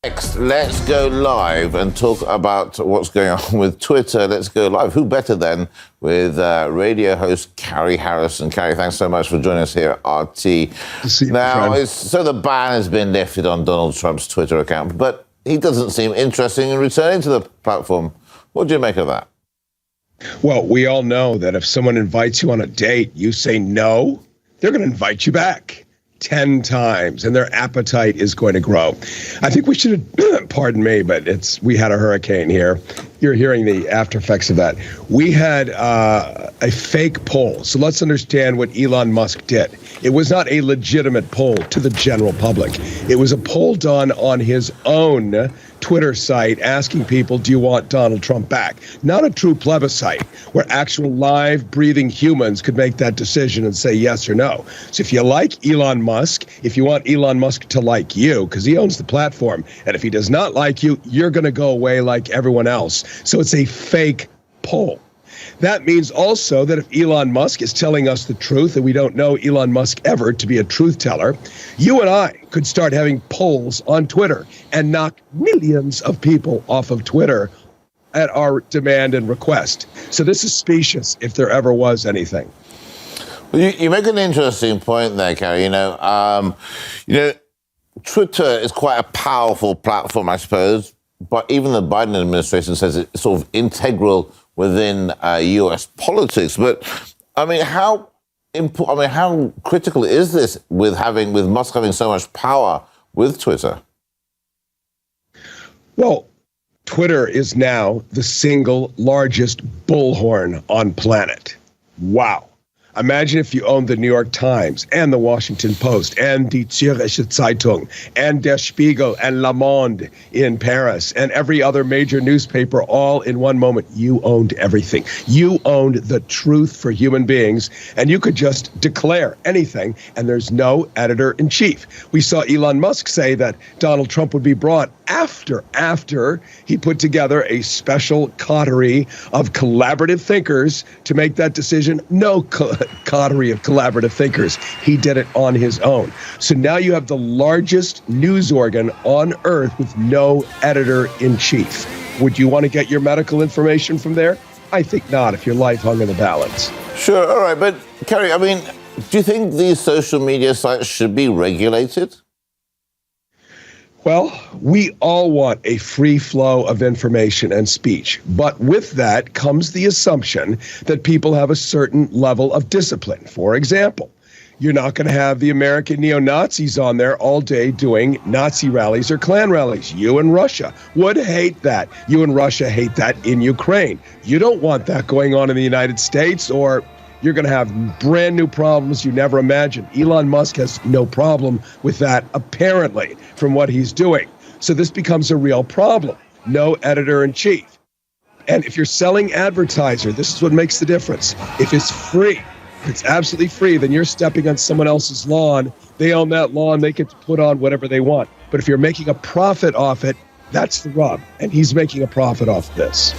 Next, let's go live and talk about what's going on with Twitter. Let's go live. Who better than with radio host Cary Harrison. Cary, thanks so much for joining us here at RT. Now, so the ban has been lifted on Donald Trump's Twitter account, but he doesn't seem interested in returning to the platform. What do you make of that? Well, we all know that if someone invites you on a date, you say no, they're going to invite you back 10 times, and their appetite is going to grow. I think we should, pardon me, but we had a hurricane here. You're hearing the after effects of that. We had a fake poll. So let's understand what Elon Musk did. It was not a legitimate poll to the general public. It was a poll done on his own Twitter site asking people, do you want Donald Trump back? Not a true plebiscite where actual live breathing humans could make that decision and say yes or no. So if you like Elon Musk, if you want Elon Musk to like you, because he owns the platform, and if he does not like you, you're going to go away like everyone else. So it's a fake poll. That means also that if Elon Musk is telling us the truth, and we don't know Elon Musk ever to be a truth teller, you and I could start having polls on Twitter and knock millions of people off of Twitter at our demand and request. So this is specious if there ever was anything. Well, you make an interesting point there, Cary. Twitter is quite a powerful platform, I suppose, but even the Biden administration says it's sort of integral within U.S. politics. But I mean, how critical is this with Musk having so much power with Twitter? Well, Twitter is now the single largest bullhorn on planet. Wow. Imagine if you owned the New York Times and the Washington Post and die Zürcher Zeitung and Der Spiegel and Le Monde in Paris and every other major newspaper all in one moment. You owned everything. You owned the truth for human beings, and you could just declare anything, and there's no editor-in-chief. We saw Elon Musk say that Donald Trump would be brought after he put together a special coterie of collaborative thinkers to make that decision. No coterie of collaborative thinkers. He did it on his own. So now you have the largest news organ on earth with no editor-in-chief. Would you want to get your medical information from there? I think not, if your life hung in the balance. Sure, all right. But, Cary, I mean, do you think these social media sites should be regulated? Well, we all want a free flow of information and speech, but with that comes the assumption that people have a certain level of discipline. For example, you're not going to have the American neo-Nazis on there all day doing Nazi rallies or Klan rallies. You and Russia would hate that. You and Russia hate that in Ukraine. You don't want that going on in the United States, or you're going to have brand new problems you never imagined. Elon Musk has no problem with that, apparently, from what he's doing. So this becomes a real problem. No editor-in-chief. And if you're selling advertiser, this is what makes the difference. If it's free, if it's absolutely free, then you're stepping on someone else's lawn. They own that lawn. They get to put on whatever they want. But if you're making a profit off it, that's the rub. And he's making a profit off this.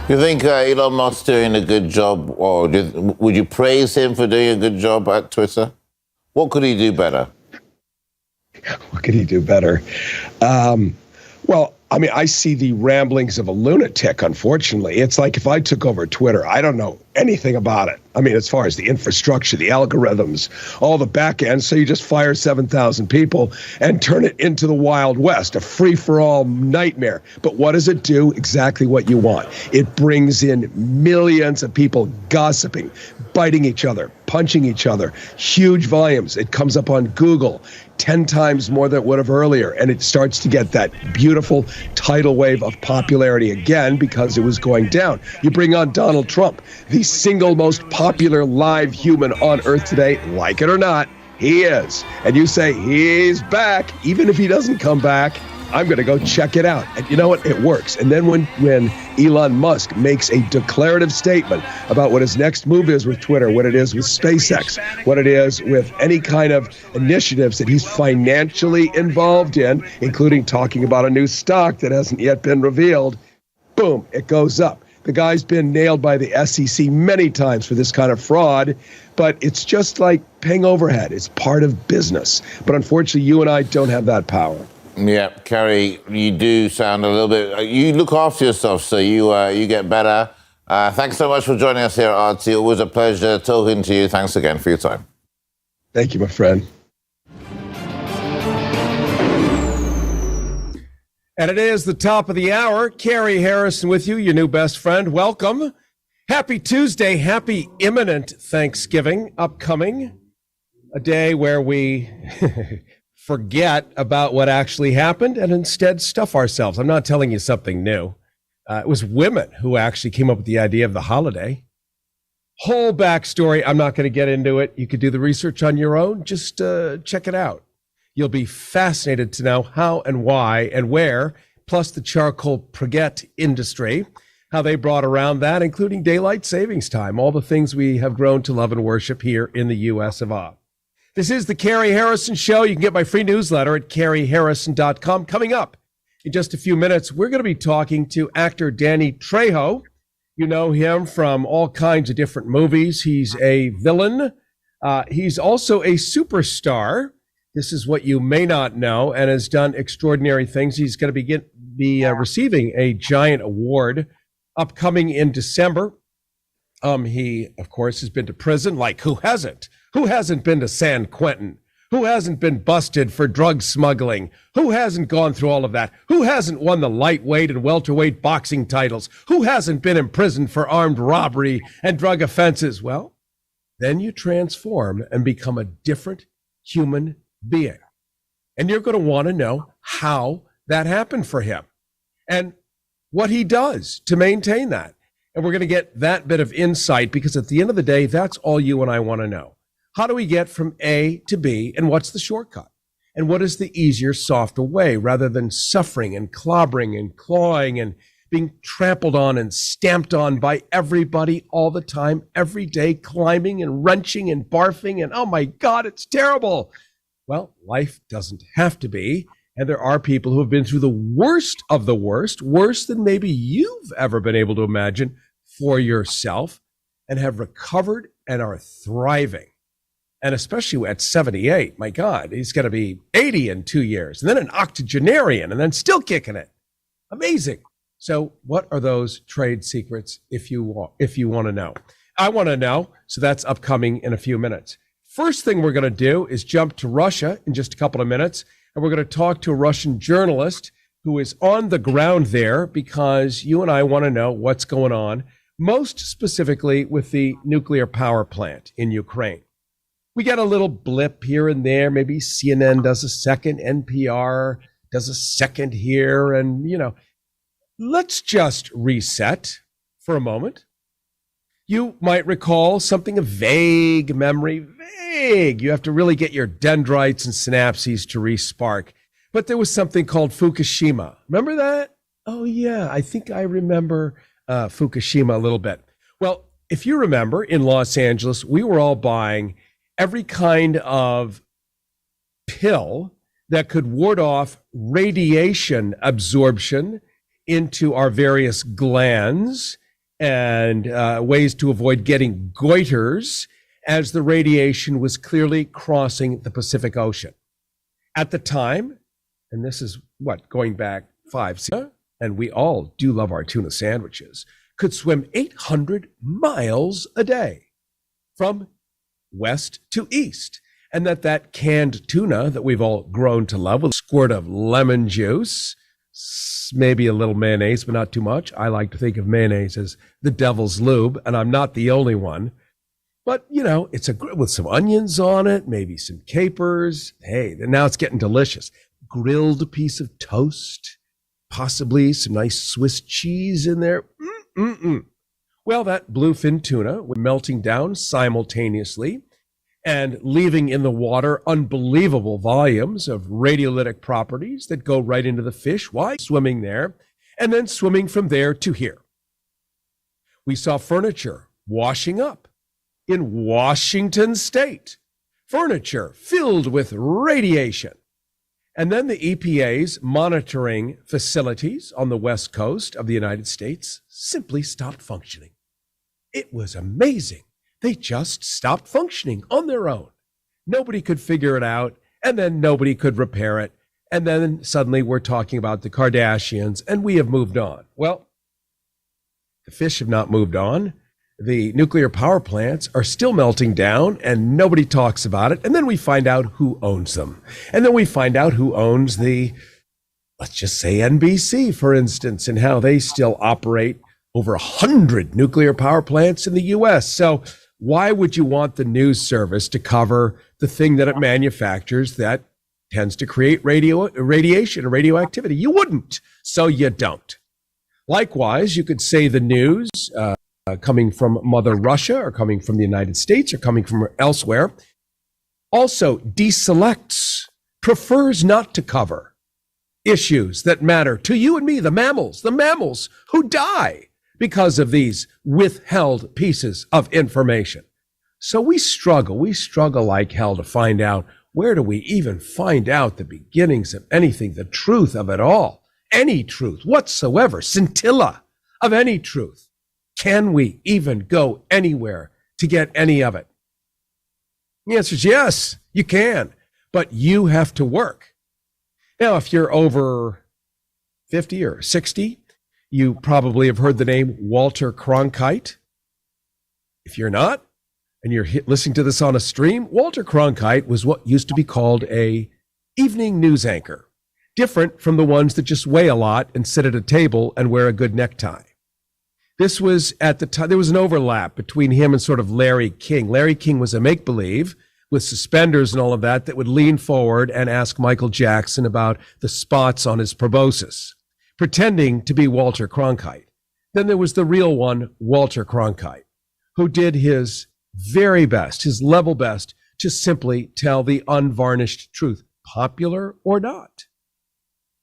You think Elon Musk's doing a good job, or would you praise him for doing a good job at Twitter? What could he do better? What could he do better? Well, I mean, I see the ramblings of a lunatic, unfortunately. It's like if I took over Twitter, I don't know anything about it. I mean, as far as the infrastructure, the algorithms, all the back end. So you just fire 7,000 people and turn it into the Wild West, a free-for-all nightmare. But what does it do? Exactly what you want. It brings in millions of people gossiping, biting each other, punching each other, huge volumes. It comes up on Google 10 times more than it would have earlier. And it starts to get that beautiful tidal wave of popularity again because it was going down. You bring on Donald Trump, the single most popular live human on earth today, like it or not, he is. And you say, he's back. Even if he doesn't come back, I'm going to go check it out. And you know what? It works. And then when Elon Musk makes a declarative statement about what his next move is with Twitter, what it is with SpaceX, what it is with any kind of initiatives that he's financially involved in, including talking about a new stock that hasn't yet been revealed, boom, it goes up. The guy's been nailed by the SEC many times for this kind of fraud, but it's just like paying overhead. It's part of business. But unfortunately, you and I don't have that power. Yeah, Cary, you do sound a little bit. You look after yourself, so you get better. Thanks so much for joining us here at RT. Always a pleasure talking to you. Thanks again for your time. Thank you, my friend. And it is the top of the hour. Cary Harrison with you, your new best friend. Welcome. Happy Tuesday. Happy imminent Thanksgiving upcoming. A day where we forget about what actually happened and instead stuff ourselves. I'm not telling you something new. It was women who actually came up with the idea of the holiday. Whole backstory. I'm not going to get into it. You could do the research on your own. Just check it out. You'll be fascinated to know how and why and where, plus the charcoal briquette industry, how they brought around that, including daylight savings time, all the things we have grown to love and worship here in the U.S. of A. This is the Cary Harrison Show. You can get my free newsletter at CaryHarrison.com. Coming up in just a few minutes, we're going to be talking to actor Danny Trejo. You know him from all kinds of different movies. He's a villain. He's also a superstar. This is what you may not know, and has done extraordinary things. He's going to be receiving a giant award upcoming in December. He, of course, has been to prison. Like, who hasn't? Who hasn't been to San Quentin? Who hasn't been busted for drug smuggling? Who hasn't gone through all of that? Who hasn't won the lightweight and welterweight boxing titles? Who hasn't been imprisoned for armed robbery and drug offenses? Well, then you transform and become a different human being. And you're going to want to know how that happened for him and what he does to maintain that. And we're going to get that bit of insight because at the end of the day, that's all you and I want to know. How do we get from A to B, and what's the shortcut? And what is the easier, softer way rather than suffering and clobbering and clawing and being trampled on and stamped on by everybody all the time, every day, climbing and wrenching and barfing and, oh my God, it's terrible. Well, life doesn't have to be. And there are people who have been through the worst of the worst, worse than maybe you've ever been able to imagine for yourself, and have recovered and are thriving. And especially at 78, my God, he's going to be 80 in 2 years, and then an octogenarian, and then still kicking it. Amazing. So what are those trade secrets if you want to know? I want to know, so that's upcoming in a few minutes. First thing we're going to do is jump to Russia in just a couple of minutes, and we're going to talk to a Russian journalist who is on the ground there because you and I want to know what's going on, most specifically with the nuclear power plant in Ukraine. We get a little blip here and there. Maybe CNN does a second, NPR does a second here, and, let's just reset for a moment. You might recall something of vague memory, vague. You have to really get your dendrites and synapses to re-spark. But there was something called Fukushima. Remember that? Oh, yeah, I think I remember Fukushima a little bit. Well, if you remember, in Los Angeles, we were all buying every kind of pill that could ward off radiation absorption into our various glands and ways to avoid getting goiters as the radiation was clearly crossing the Pacific Ocean. At the time, and this is going back 5 years, and we all do love our tuna sandwiches, could swim 800 miles a day from west to east. And that canned tuna that we've all grown to love with a squirt of lemon juice, maybe a little mayonnaise, but not too much. I like to think of mayonnaise as the devil's lube, and I'm not the only one. But, it's with some onions on it, maybe some capers. Hey, now it's getting delicious. Grilled piece of toast, possibly some nice Swiss cheese in there. Well, that bluefin tuna was melting down simultaneously and leaving in the water unbelievable volumes of radiolytic properties that go right into the fish. Why? Swimming there, and then swimming from there to here. We saw furniture washing up in Washington State, furniture filled with radiation. And then the EPA's monitoring facilities on the West Coast of the United States simply stopped functioning. It was amazing. They just stopped functioning on their own. Nobody could figure it out, and then nobody could repair it. And then suddenly we're talking about the Kardashians, and we have moved on. Well, the fish have not moved on. The nuclear power plants are still melting down, and nobody talks about it. And then we find out who owns them. And then we find out who owns let's just say NBC, for instance, and how they still operate over 100 nuclear power plants in the U.S. So why would you want the news service to cover the thing that it manufactures that tends to create radiation or radioactivity? You wouldn't, so you don't. Likewise, you could say the news coming from Mother Russia or coming from the United States or coming from elsewhere also deselects, prefers not to cover issues that matter to you and me, the mammals who die because of these withheld pieces of information. So we struggle like hell to find out, where do we even find out the beginnings of anything, the truth of it all, any truth whatsoever, scintilla of any truth. Can we even go anywhere to get any of it? The answer is yes, you can, but you have to work. Now, if you're over 50 or 60, you probably have heard the name Walter Cronkite. If you're not, and you're listening to this on a stream, Walter Cronkite was what used to be called a evening news anchor, different from the ones that just weigh a lot and sit at a table and wear a good necktie. This was at the time, there was an overlap between him and sort of Larry King. Larry King was a make-believe with suspenders and all of that would lean forward and ask Michael Jackson about the spots on his proboscis, pretending to be Walter Cronkite. Then there was the real one, Walter Cronkite, who did his very best, his level best, to simply tell the unvarnished truth, popular or not.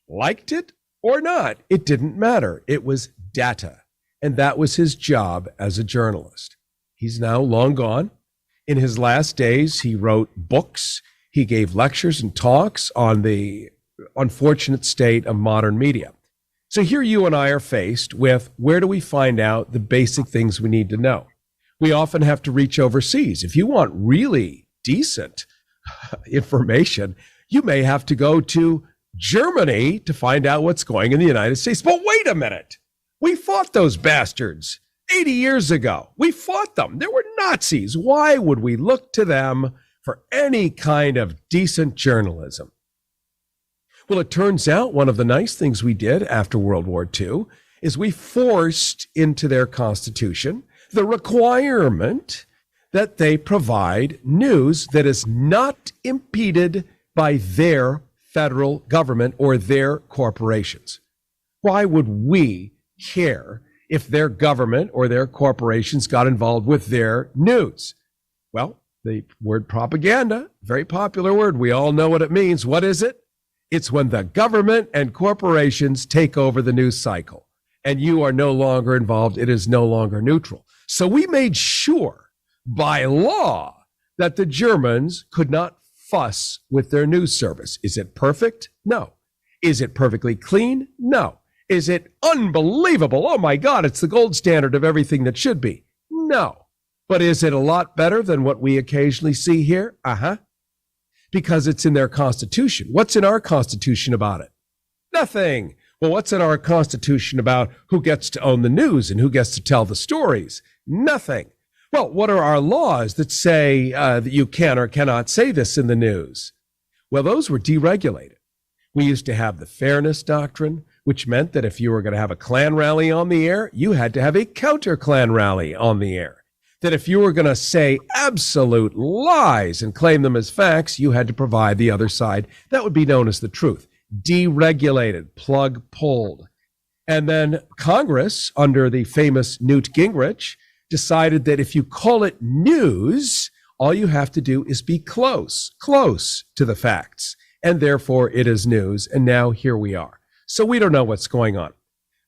Liked it or not, it didn't matter. It was data. And that was his job as a journalist. He's now long gone. In his last days, he wrote books. He gave lectures and talks on the unfortunate state of modern media. So here you and I are faced with, where do we find out the basic things we need to know? We often have to reach overseas. If you want really decent information, you may have to go to Germany to find out what's going in the United States. But wait a minute. We fought those bastards 80 years ago. We fought them. They were Nazis. Why would we look to them for any kind of decent journalism? Well, it turns out one of the nice things we did after World War II is we forced into their constitution the requirement that they provide news that is not impeded by their federal government or their corporations. Why would we care if their government or their corporations got involved with their news? Well, the word propaganda, very popular word. We all know what it means. What is it? It's when the government and corporations take over the news cycle and you are no longer involved. It is no longer neutral. So we made sure by law that the Germans could not fuss with their news service. Is it perfect? No. Is it perfectly clean? No. Is it unbelievable? Oh my God, it's the gold standard of everything that should be. No. But is it a lot better than what we occasionally see here? Because it's in their constitution. What's in our constitution about it? Nothing. Well, what's in our constitution about who gets to own the news and who gets to tell the stories? Nothing. Well, what are our laws that say that you can or cannot say this in the news? Well, those were deregulated. We used to have the fairness doctrine, which meant that if you were going to have a Klan rally on the air, you had to have a counter Klan rally on the air. That if you were going to say absolute lies and claim them as facts, you had to provide the other side. That would be known as the truth. Deregulated, plug pulled. And then Congress, under the famous Newt Gingrich, decided that if you call it news, all you have to do is be close to the facts. And therefore it is news. And now here we are. So we don't know what's going on.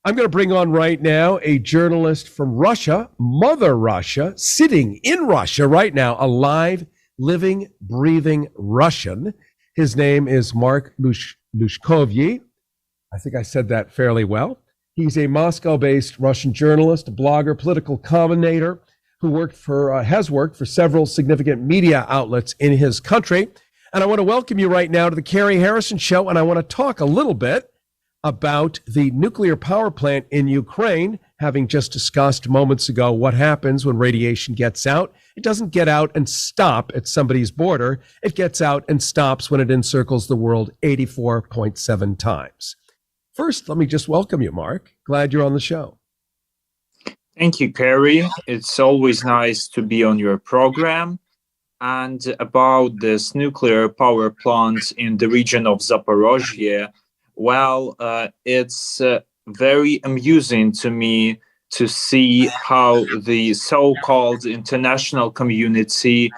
I'm going to bring on right now a journalist from Russia, Mother Russia, sitting in Russia right now, a live, living, breathing Russian. His name is Mark Luzhkovyi. I think I said that fairly well. He's a Moscow-based Russian journalist, a blogger, political commentator who has worked for several significant media outlets in his country. And I want to welcome you right now to the Cary Harrison Show, and I want to talk a little bit about the nuclear power plant in Ukraine, having just discussed moments ago what happens when radiation gets out. It doesn't get out and stop at somebody's border. It gets out and stops when it encircles the world 84.7 times. First, let me just welcome you, Mark. Glad you're on the show. Thank you, Cary. It's always nice to be on your program. And about this nuclear power plant in the region of Zaporozhye, well, it's very amusing to me to see how the so-called international community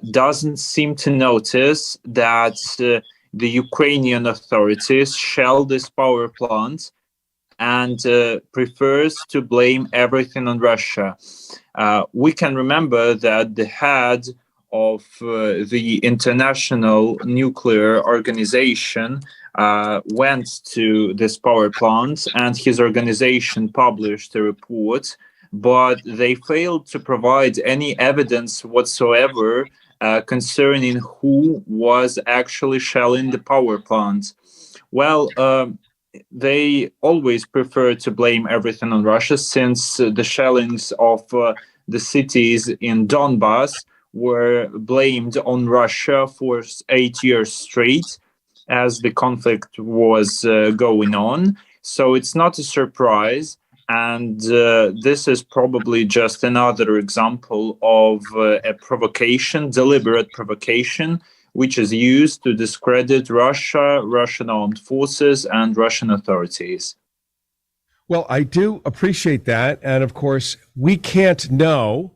doesn't seem to notice that the Ukrainian authorities shell this power plant and prefers to blame everything on Russia. We can remember that the head of the International Nuclear Organization went to this power plant, and his organization published a report, but they failed to provide any evidence whatsoever concerning who was actually shelling the power plant. Well, they always prefer to blame everything on Russia, since the shellings of the cities in Donbass were blamed on Russia for 8 years straight as the conflict was going on. So it's not a surprise. And this is probably just another example of a provocation, deliberate provocation, which is used to discredit Russia, Russian armed forces, and Russian authorities. Well, I do appreciate that. And of course, we can't know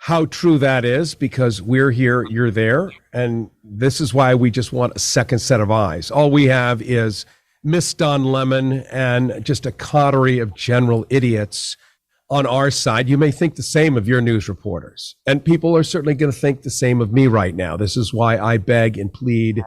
how true that is because we're here, you're there. And this is why we just want a second set of eyes. All we have is Miss Don Lemon and just a coterie of general idiots on our side. You may think the same of your news reporters, and people are certainly going to think the same of me right now. This is why I beg and plead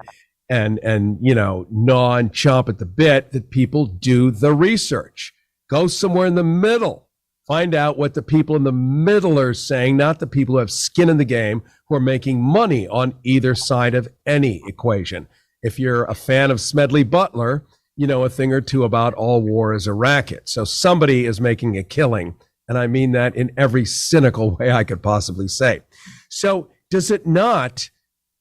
and gnaw and chomp at the bit that people do the research. Go somewhere in the middle. Find out what the people in the middle are saying, not the people who have skin in the game, who are making money on either side of any equation. If you're a fan of Smedley Butler, you know a thing or two about all war is a racket. So somebody is making a killing, and I mean that in every cynical way I could possibly say. So does it not,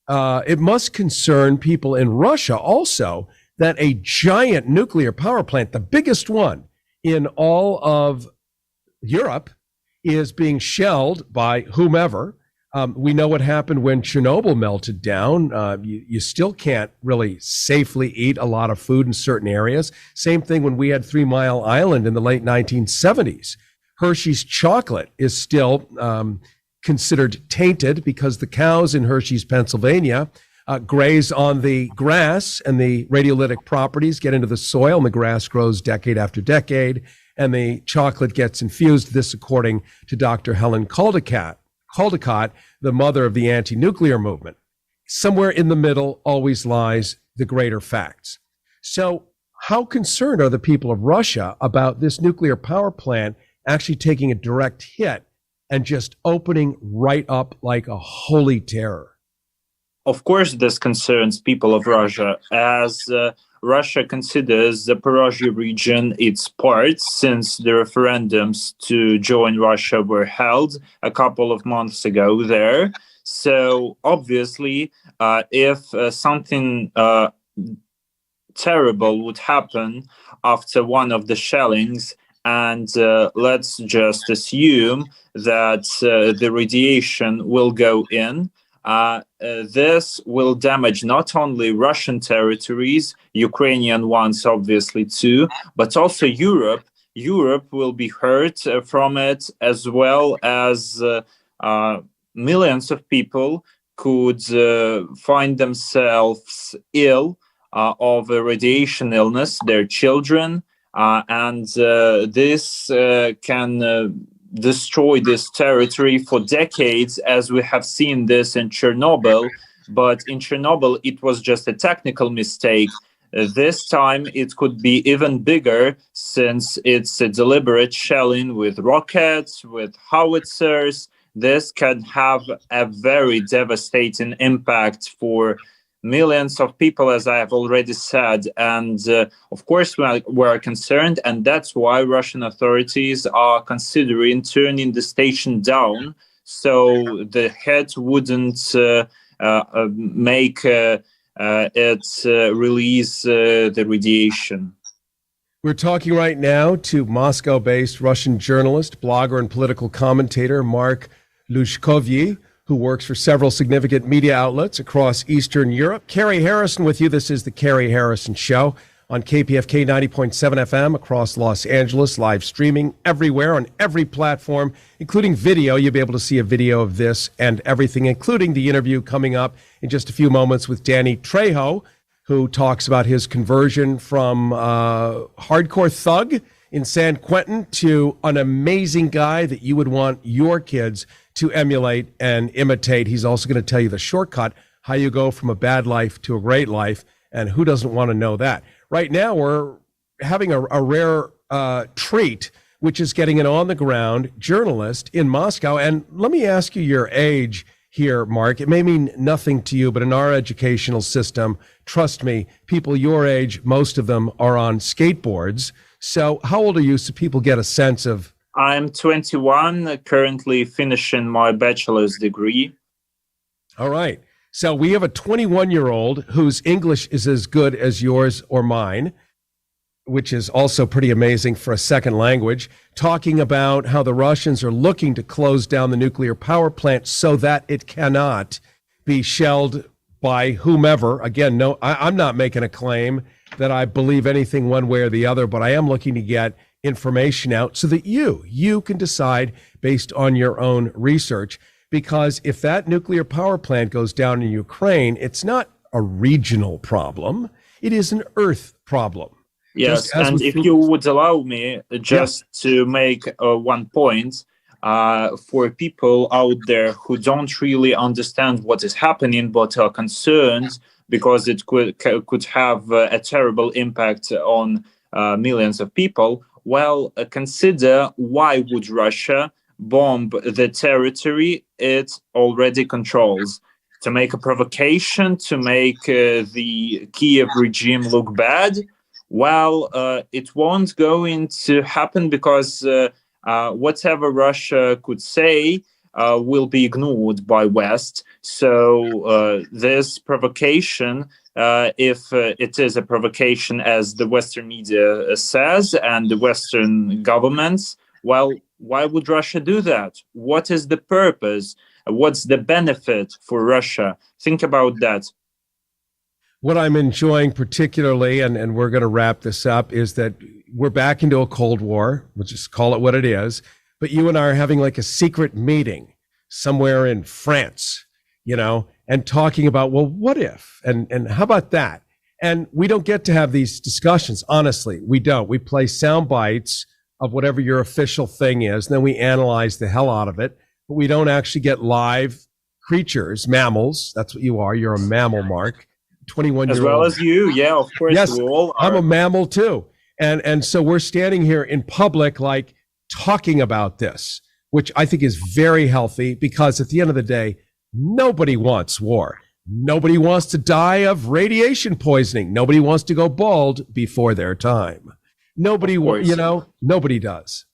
it must concern people in Russia also that a giant nuclear power plant, the biggest one in all of Europe, is being shelled by whomever. We know what happened when Chernobyl melted down. You still can't really safely eat a lot of food in certain areas. Same thing when we had 3 Mile Island in the late 1970s. Hershey's chocolate is still considered tainted because the cows in Hershey's, Pennsylvania, graze on the grass, and the radiolytic properties get into the soil, and the grass grows decade after decade, and the chocolate gets infused. This according to Dr. Helen Caldicott, the mother of the anti-nuclear movement. Somewhere in the middle always lies the greater facts. So how concerned are the people of Russia about this nuclear power plant actually taking a direct hit and just opening right up like a holy terror? Of course, this concerns people of Russia, as Russia considers the Zaporozhye region its part, since the referendums to join Russia were held a couple of months ago there. So obviously, if something terrible would happen after one of the shellings, and let's just assume that the radiation will go in, this will damage not only Russian territories, Ukrainian ones obviously too, but also Europe. Europe will be hurt from it, as well as millions of people could find themselves ill of a radiation illness, their children, and this can destroy this territory for decades, as we have seen this in Chernobyl. But in Chernobyl, it was just a technical mistake. This time, it could be even bigger, since it's a deliberate shelling with rockets, with howitzers. This can have a very devastating impact for millions of people, as I have already said. And of course, we're concerned, and that's why Russian authorities are considering turning the station down so the head wouldn't make it release the radiation. We're talking right now to Moscow-based Russian journalist, blogger, and political commentator Mark Luzhkovyi, who works for several significant media outlets across Eastern Europe. Cary Harrison with you. This is the Cary Harrison Show on KPFK 90.7 FM across Los Angeles, live streaming everywhere on every platform, including video. You'll be able to see a video of this and everything, including the interview coming up in just a few moments with Danny Trejo, who talks about his conversion from hardcore thug in San Quentin to an amazing guy that you would want your kids to emulate and imitate. He's also going to tell you the shortcut, how you go from a bad life to a great life, and who doesn't want to know that? Right now, we're having a rare treat, which is getting an on-the-ground journalist in Moscow. And let me ask you your age here, Mark. It may mean nothing to you, but in our educational system, trust me, people your age, most of them are on skateboards. So how old are you so people get a sense of... I'm 21, currently finishing my bachelor's degree. All right. So we have a 21-year-old whose English is as good as yours or mine, which is also pretty amazing for a second language, talking about how the Russians are looking to close down the nuclear power plant so that it cannot be shelled by whomever. Again, no, I'm not making a claim that I believe anything one way or the other, but I am looking to get information out so that you can decide based on your own research. Because if that nuclear power plant goes down in Ukraine, it's not a regional problem. It is an Earth problem. Yes, and if you would allow me just to make one point, for people out there who don't really understand what is happening but are concerned because it could have a terrible impact on millions of people, well, consider why would Russia bomb the territory it already controls? To make a provocation, to make the Kiev regime look bad? Well, it won't going to happen because whatever Russia could say will be ignored by West. So this provocation, if it is a provocation as the Western media says and the Western governments, well, why would Russia do that? What is the purpose? What's the benefit for Russia? Think about that. What I'm enjoying particularly, and we're going to wrap this up, is that we're back into a Cold War. We'll just call it what it is. But you and I are having like a secret meeting somewhere in France, and talking about, well, what if? And how about that? And we don't get to have these discussions. Honestly, we don't. We play sound bites of whatever your official thing is, and then we analyze the hell out of it. But we don't actually get live creatures, mammals. That's what you are. You're a mammal, Mark. 21-year-old. As well as you, yeah, of course. Yes, we all are. I'm a mammal too. And so we're standing here in public, like talking about this, which I think is very healthy because at the end of the day, nobody wants war. Nobody wants to die of radiation poisoning. Nobody wants to go bald before their time. Nobody, nobody does.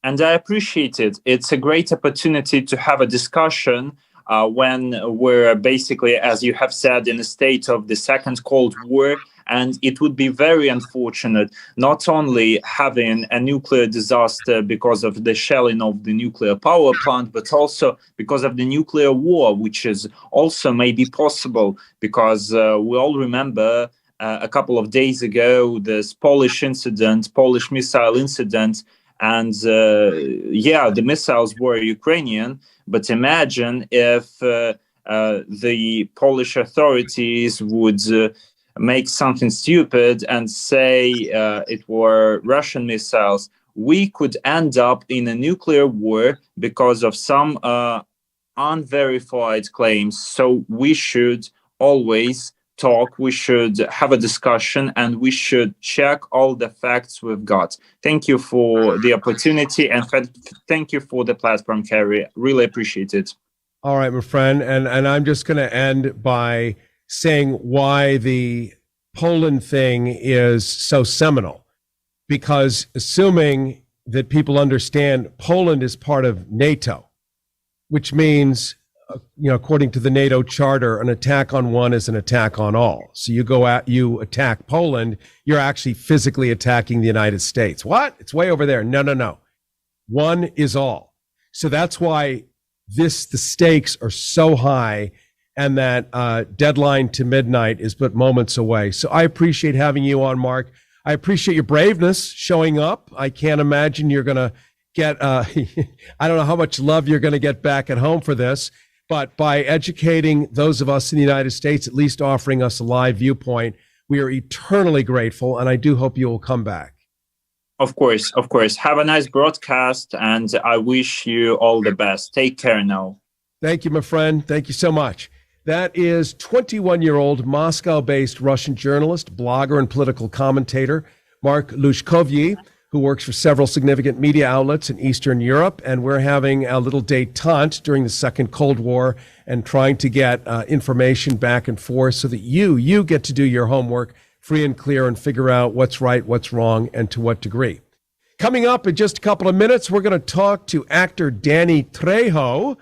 And I appreciate it. It's a great opportunity to have a discussion when we're basically, as you have said, in a state of the Second Cold War. And it would be very unfortunate not only having a nuclear disaster because of the shelling of the nuclear power plant, but also because of the nuclear war, which is also maybe possible because we all remember a couple of days ago, this Polish missile incident. And the missiles were Ukrainian. But imagine if the Polish authorities would make something stupid and say it were Russian missiles. We could end up in a nuclear war because of some unverified claims. So we should always talk, we should have a discussion, and we should check all the facts we've got. Thank you for the opportunity, and thank you for the platform, Cary. Really appreciate it. All right, my friend, and I'm just going to end by saying why the Poland thing is so seminal. Because assuming that people understand Poland is part of NATO, which means, according to the NATO charter, an attack on one is an attack on all. So you attack Poland, you're actually physically attacking the United States. What? It's way over there. No. One is all. So that's why the stakes are so high, and that deadline to midnight is but moments away. So I appreciate having you on, Mark. I appreciate your braveness showing up. I can't imagine you're going to get, I don't know how much love you're going to get back at home for this, but by educating those of us in the United States, at least offering us a live viewpoint, we are eternally grateful, and I do hope you will come back. Of course. Have a nice broadcast, and I wish you all the best. Take care now. Thank you, my friend. Thank you so much. That is 21-year-old Moscow-based Russian journalist, blogger, and political commentator Mark Luzhkovyi, who works for several significant media outlets in Eastern Europe. And we're having a little détente during the Second Cold War and trying to get information back and forth so that you get to do your homework free and clear and figure out what's right, what's wrong, and to what degree. Coming up in just a couple of minutes, we're going to talk to actor Danny Trejo.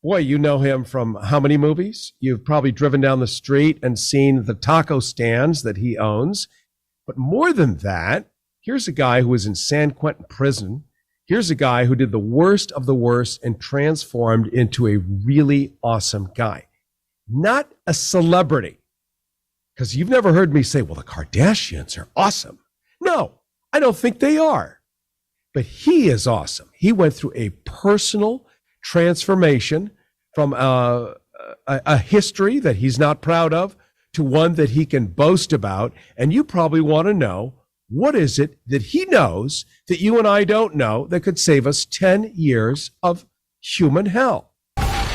Boy, you know him from how many movies? You've probably driven down the street and seen the taco stands that he owns. But more than that, here's a guy who was in San Quentin prison. Here's a guy who did the worst of the worst and transformed into a really awesome guy. Not a celebrity. Because you've never heard me say, well, the Kardashians are awesome. No, I don't think they are. But he is awesome. He went through a personal transformation from a history that he's not proud of to one that he can boast about. And you probably want to know, what is it that he knows that you and I don't know that could save us 10 years of human hell?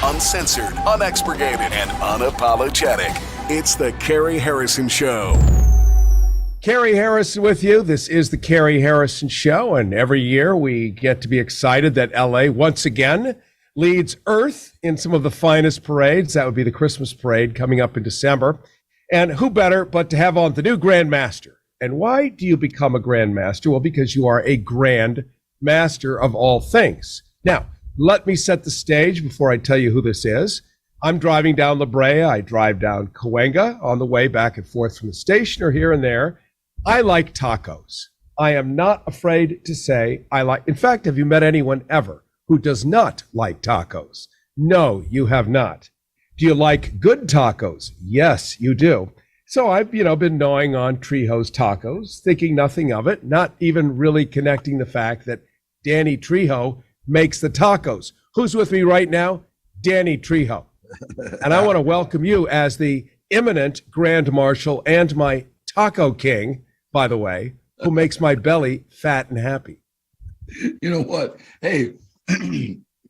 Uncensored, unexpurgated, and unapologetic. It's the Cary Harrison Show. Cary Harrison with you. This is the Cary Harrison Show, and every year we get to be excited that LA once again leads Earth in some of the finest parades. That would be the Christmas parade coming up in December. And who better but to have on the new Grand Master? And why do you become a Grand Master? Well, because you are a Grand Master of all things. Now, let me set the stage before I tell you who this is. I'm driving down La Brea. I drive down Cahuenga on the way back and forth from the station or here and there. I like tacos. I am not afraid to say I like. In fact, have you met anyone ever who does not like tacos? No, you have not. Do you like good tacos? Yes, you do. So I've, been gnawing on Trejo's tacos, thinking nothing of it, not even really connecting the fact that Danny Trejo makes the tacos. Who's with me right now? Danny Trejo. And I want to welcome you as the imminent Grand Marshal and my taco king, by the way, who makes my belly fat and happy. You know what? Hey,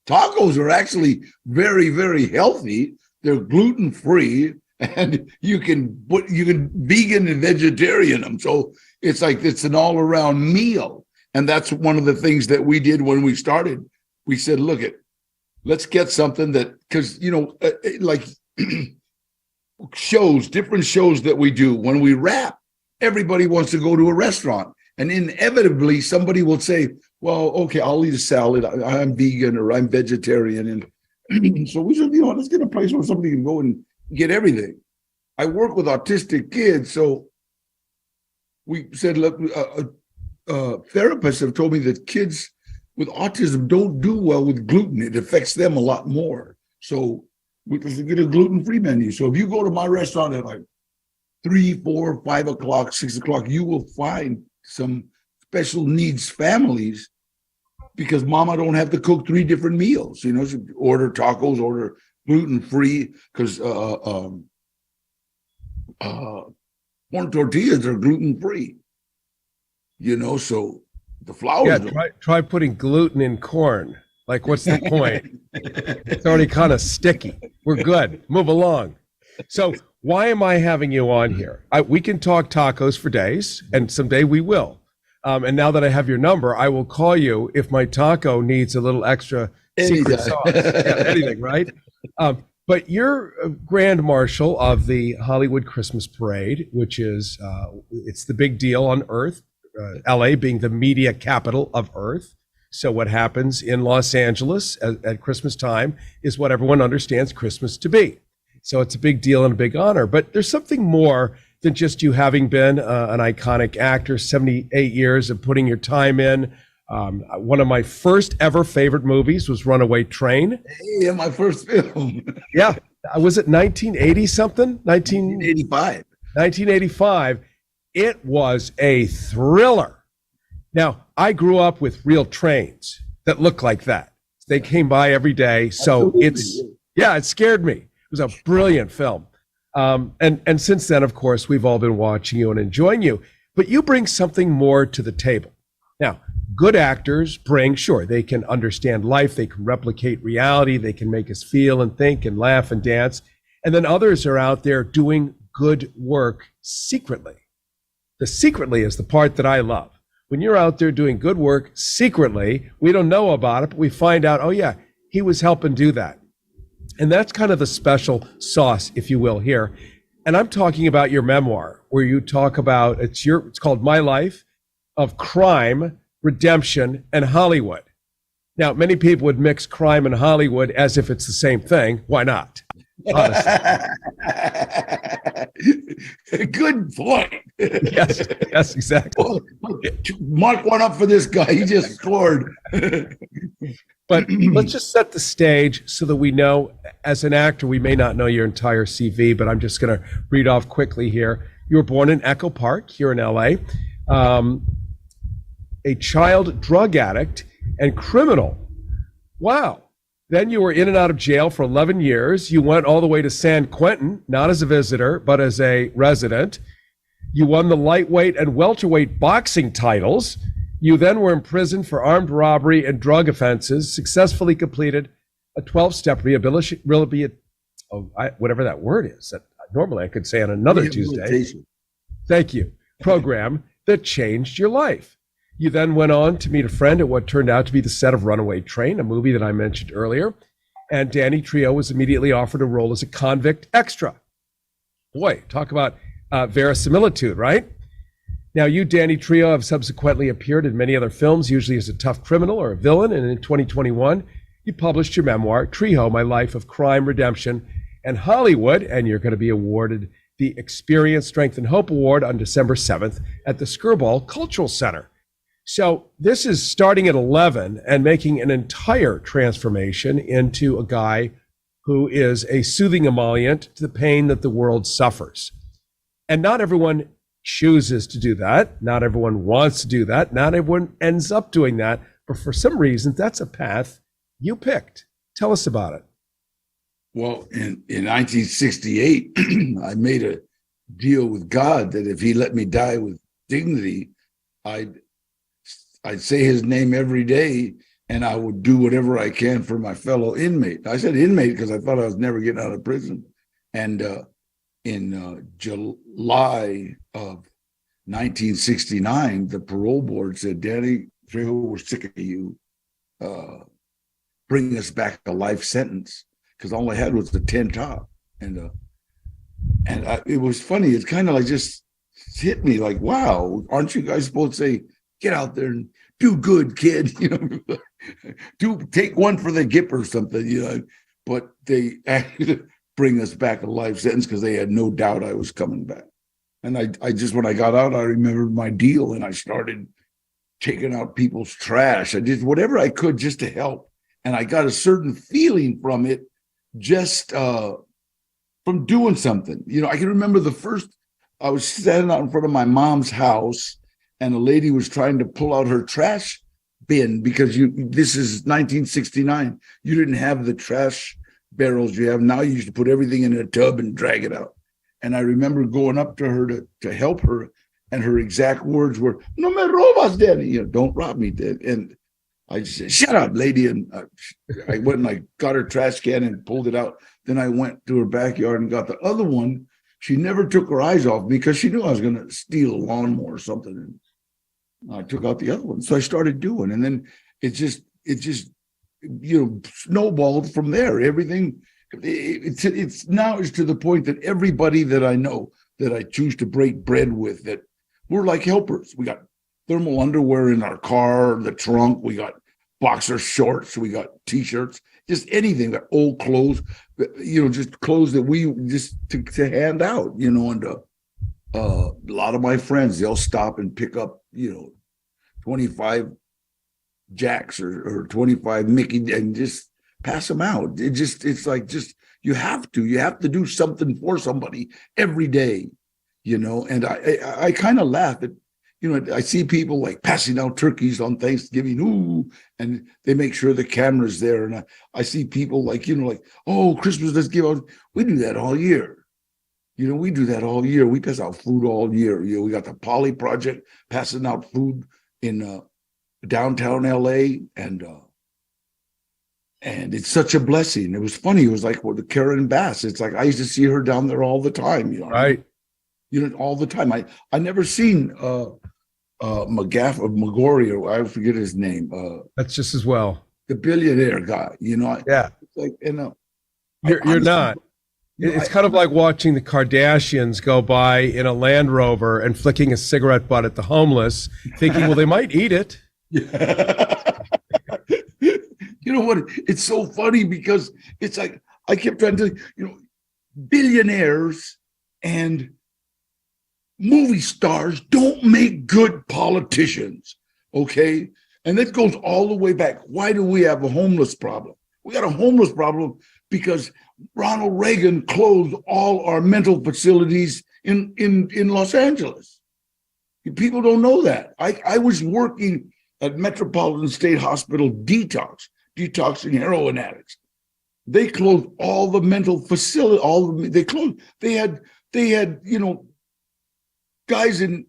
tacos are actually very, very healthy. They're gluten-free, and you can vegan and vegetarian them. So it's an all-around meal. And that's one of the things that we did when we started. We said, let's get something that, because, like different shows that we do. When we rap, everybody wants to go to a restaurant. And inevitably, somebody will say, well, okay, I'll eat a salad. I'm vegan or I'm vegetarian. And so we said, let's get a place where somebody can go and get everything. I work with autistic kids. So we said, look, therapists have told me that kids with autism don't do well with gluten. It affects them a lot more. So we get a gluten-free menu. So if you go to my restaurant at like 3, 4, 5 o'clock, 6 o'clock, you will find some special needs families because mama don't have to cook 3 different meals. So order tacos, order gluten-free, because corn tortillas are gluten-free. So the flour. Yeah, try putting gluten in corn. Like, what's the point? It's already kind of sticky. We're good. Move along. So why am I having you on here? We can talk tacos for days, and someday we will. And now that I have your number, I will call you if my taco needs a little extra secret sauce. Yeah, anything, right? But you're a Grand Marshal of the Hollywood Christmas Parade, which is it's the big deal on Earth. LA being the media capital of Earth. So what happens in Los Angeles at Christmas time is what everyone understands Christmas to be. So it's a big deal and a big honor. But there's something more than just you having been an iconic actor, 78 years of putting your time in. One of my first ever favorite movies was Runaway Train. Yeah, my first film. Yeah. Was it 1980 something? 1985. 1985. It was a thriller. Now, I grew up with real trains that look like that. They came by every day. So it scared me. It was a brilliant film. And since then, of course, we've all been watching you and enjoying you. But you bring something more to the table. Now, good actors bring, sure, they can understand life. They can replicate reality. They can make us feel and think and laugh and dance. And then others are out there doing good work secretly. The secretly is the part that I love. When you're out there doing good work secretly, we don't know about it, but we find out, oh yeah, he was helping do that. And that's kind of the special sauce, if you will, here. And I'm talking about your memoir, where you talk about, it's called My Life of Crime, Redemption, and Hollywood. Now, many people would mix crime and Hollywood as if it's the same thing. Why not? Good point. Yes, exactly. Mark one up for this guy. He just scored. But let's just set the stage so that we know, as an actor, we may not know your entire CV, but I'm just going to read off quickly here. You were born in Echo Park here in LA, a child drug addict and criminal. Wow. Then you were in and out of jail for 11 years. You went all the way to San Quentin, not as a visitor, but as a resident. You won the lightweight and welterweight boxing titles. You then were imprisoned for armed robbery and drug offenses, successfully completed a 12-step rehabilitation, whatever that word is, that normally I could say on another Tuesday. Thank you. Program that changed your life. You then went on to meet a friend at what turned out to be the set of Runaway Train, a movie that I mentioned earlier. And Danny Trejo was immediately offered a role as a convict extra. Boy, talk about verisimilitude, right? Now, you, Danny Trejo, have subsequently appeared in many other films, usually as a tough criminal or a villain. And in 2021, you published your memoir, Trejo, My Life of Crime, Redemption, and Hollywood. And you're going to be awarded the Experience, Strength, and Hope Award on December 7th at the Skirball Cultural Center. So this is starting at 11 and making an entire transformation into a guy who is a soothing emollient to the pain that the world suffers. And not everyone chooses to do that. Not everyone wants to do that. Not everyone ends up doing that. But for some reason, that's a path you picked. Tell us about it. Well, in 1968, I made a deal with God that if he let me die with dignity, I'd say his name every day, and I would do whatever I can for my fellow inmate. I said inmate because I thought I was never getting out of prison. And in July of 1969, the parole board said, Danny Trejo, we're sick of you. Bring us back a life sentence, because all I had was the 10 top. And it was funny. It's kind of like just hit me like, wow, aren't you guys supposed to say, get out there and do good, kid, take one for the gip or something, but they actually bring us back a life sentence because they had no doubt I was coming back. And I just, when I got out, I remembered my deal and I started taking out people's trash. I did whatever I could just to help. And I got a certain feeling from it, just from doing something. I can remember I was standing out in front of my mom's house, and a lady was trying to pull out her trash bin because this is 1969. You didn't have the trash barrels you have now. You used to put everything in a tub and drag it out. And I remember going up to her to help her, and her exact words were, "No me robas, Danny." Don't rob me, Dad. And I just said, "Shut up, lady." And I went and I got her trash can and pulled it out. Then I went to her backyard and got the other one. She never took her eyes off me because she knew I was going to steal a lawnmower or something. And I took out the other one. So I started doing, and then it just snowballed from there. Everything it's now is to the point that everybody that I know that I choose to break bread with, that we're like helpers. We got thermal underwear in our car, the trunk. We got boxer shorts. We got T-shirts, just anything, that old clothes, just clothes that we just to hand out, and a lot of my friends, they'll stop and pick up, 25 Jacks or 25 Mickey and just pass them out. It's like, you have to do something for somebody every day, and I kind of laugh at, I see people like passing out turkeys on Thanksgiving, ooh, and they make sure the camera's there. And I see people like, oh, Christmas, let's give out. We do that all year. We do that all year. We pass out food all year. We got the Poly Project passing out food in downtown LA, and it's such a blessing. It was funny. It was like the Karen Bass. It's like I used to see her down there all the time. Right. All the time. I never seen McGaff or McGorry, or I forget his name. That's just as well. The billionaire guy. Yeah. Like you're not. It's kind of like watching the Kardashians go by in a Land Rover and flicking a cigarette butt at the homeless, thinking, well, they might eat it. Yeah. You know what? It's so funny because it's like I kept trying to, billionaires and movie stars don't make good politicians, okay? And that goes all the way back. Why do we have a homeless problem? We got a homeless problem because Ronald Reagan closed all our mental facilities in Los Angeles. People don't know that. I was working at Metropolitan State Hospital detoxing heroin addicts. They closed all the mental facility. They closed. They had guys in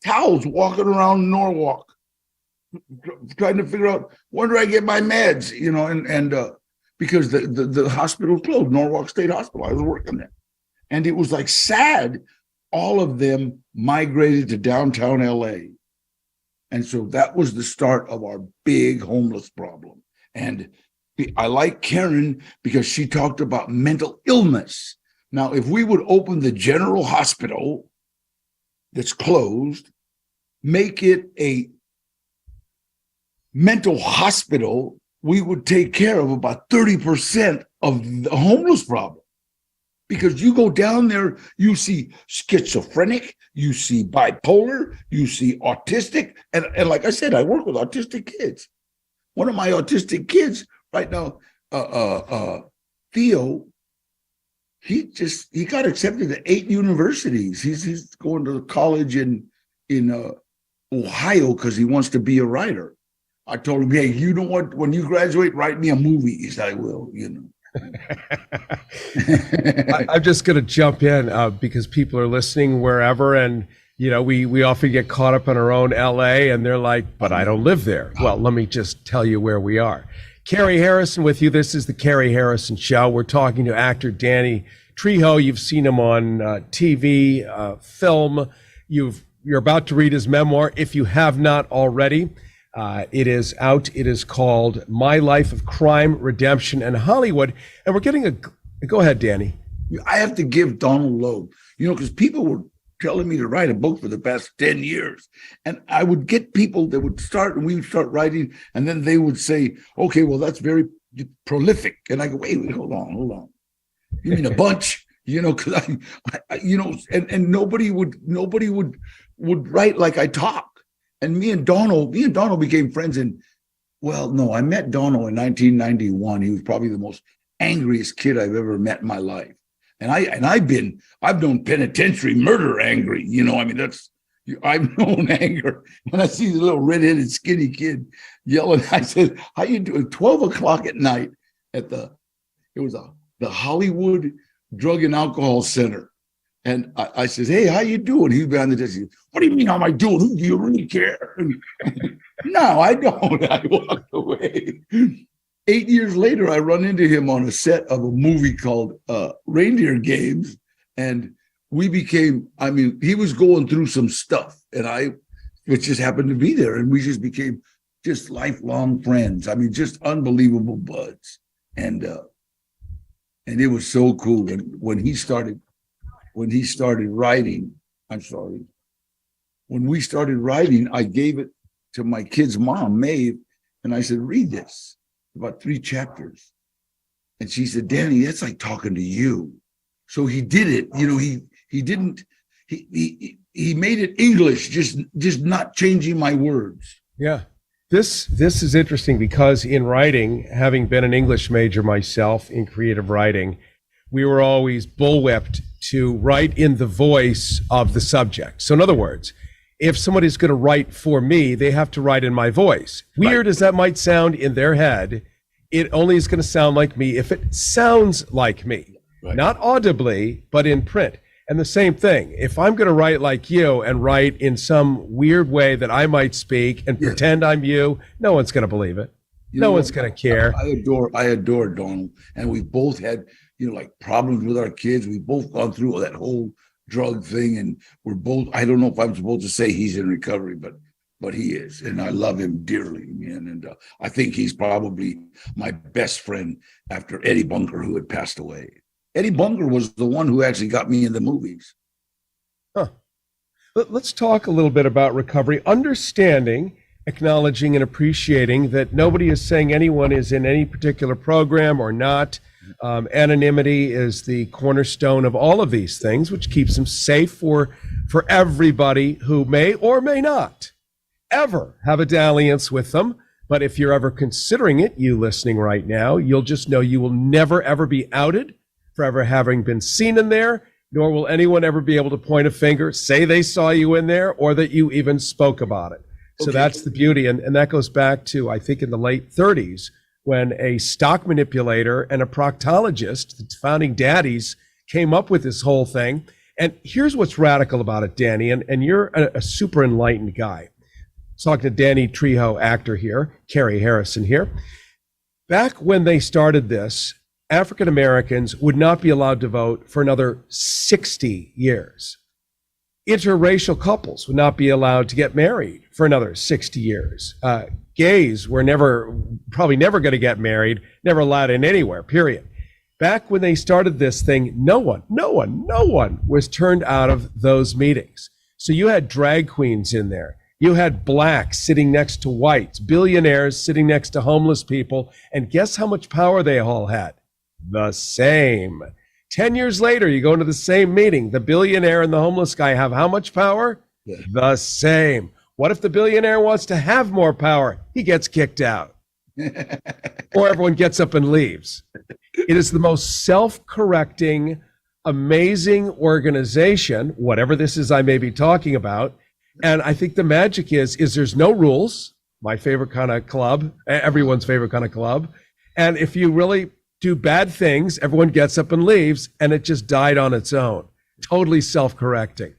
towels walking around Norwalk, trying to figure out, when do I get my meds? And because the hospital closed, Norwalk State Hospital. I was working there, and it was like sad. All of them migrated to downtown LA, and so that was the start of our big homeless problem. And I like Karen because she talked about mental illness. Now, if we would open the general hospital that's closed, make it a mental hospital, we would take care of about 30% of the homeless problem. Because you go down there, you see schizophrenic, you see bipolar, you see autistic. And like I said, I work with autistic kids. One of my autistic kids right now, Theo, he got accepted to 8 universities. He's going to college in Ohio because he wants to be a writer. I told him, hey, you know what? When you graduate, write me a movie. He said, I will, I'm just going to jump in because people are listening wherever, and we often get caught up in our own LA, and they're like, but I don't live there. Well, let me just tell you where we are. Cary Harrison with you. This is the Cary Harrison Show. We're talking to actor Danny Trejo. You've seen him on TV, film. You're about to read his memoir, if you have not already. It is out. It is called My Life of Crime, Redemption, and Hollywood. And we're getting go ahead, Danny. I have to give Donald Logue, because people were telling me to write a book for the past 10 years. And I would get people that would start, and we would start writing, and then they would say, okay, well, that's very prolific. And I go, wait, hold on. You mean a bunch? Because I and nobody would write like I talk. And me and Donald became friends I met Donald in 1991. He was probably the most angriest kid I've ever met in my life. And I've known penitentiary murder angry. I've known anger. When I see the little redheaded skinny kid yelling, I said, how you doing? 12 o'clock at night at the Hollywood Drug and Alcohol Center. And I said, hey, how you doing? He's behind the desk. He said, what do you mean, how am I doing? Do you really care? No, I don't. I walked away. 8 years later, I run into him on a set of a movie called Reindeer Games. And we became, he was going through some stuff. And it just happened to be there. And we just became just lifelong friends. Just unbelievable buds. And And it was so cool when he started writing. I'm sorry. When we started writing, I gave it to my kid's mom, Maeve, and I said, read this, about 3 chapters. And she said, Danny, that's like talking to you. So he did it. You know, he made it English, just not changing my words. Yeah. This is interesting because in writing, having been an English major myself in creative writing, we were always bullwhipped to write in the voice of the subject. So in other words, if somebody's going to write for me, they have to write in my voice. Weird as that might sound in their head, it only is going to sound like me if it sounds like me, not audibly, but in print. And the same thing, if I'm going to write like you and write in some weird way that I might speak and pretend I'm you, no one's going to believe it. No one's going to care. I adore Donald. And we both had, like problems with our kids. We've both gone through that whole drug thing. And we're both, I don't know if I'm supposed to say he's in recovery, but he is. And I love him dearly, man. And I think he's probably my best friend after Eddie Bunker, who had passed away. Eddie Bunker was the one who actually got me in the movies. Huh. Let's talk a little bit about recovery, understanding, acknowledging, and appreciating that nobody is saying anyone is in any particular program or not. Anonymity is the cornerstone of all of these things, which keeps them safe for everybody who may or may not ever have a dalliance with them. But if you're ever considering it, you listening right now, you'll just know you will never, ever be outed for ever having been seen in there, nor will anyone ever be able to point a finger, say they saw you in there, or that you even spoke about it. So that's the beauty. And that goes back to, I think, in the late 30s, when a stock manipulator and a proctologist, the founding daddies, came up with this whole thing. And here's what's radical about it, Danny, and you're a super enlightened guy. Talking to Danny Trejo, actor here, Cary Harrison here. Back when they started this, African Americans would not be allowed to vote for another 60 years. Interracial couples would not be allowed to get married for another 60 years. Gays were probably never going to get married, never allowed in anywhere, period. Back when they started this thing, no one was turned out of those meetings. So you had drag queens in there. You had blacks sitting next to whites, billionaires sitting next to homeless people. And guess how much power they all had? The same. 10 years later, you go into the same meeting. The billionaire and the homeless guy have how much power? The same. What if the billionaire wants to have more power? He gets kicked out. Or everyone gets up and leaves. It is the most self-correcting, amazing organization, whatever this is I may be talking about. And I think the magic is there's no rules, my favorite kind of club, everyone's favorite kind of club. And if you really do bad things, everyone gets up and leaves, and it just died on its own. Totally self-correcting.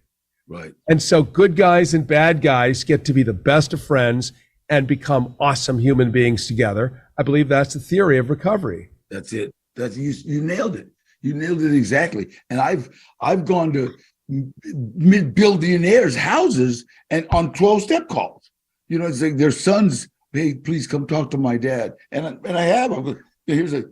Right. And so good guys and bad guys get to be the best of friends and become awesome human beings together. I believe that's the theory of recovery. That's it. You nailed it. You nailed it exactly. And I've gone to billionaires' houses and on 12-step calls. It's like their sons, hey, please come talk to my dad. And I have. Here's a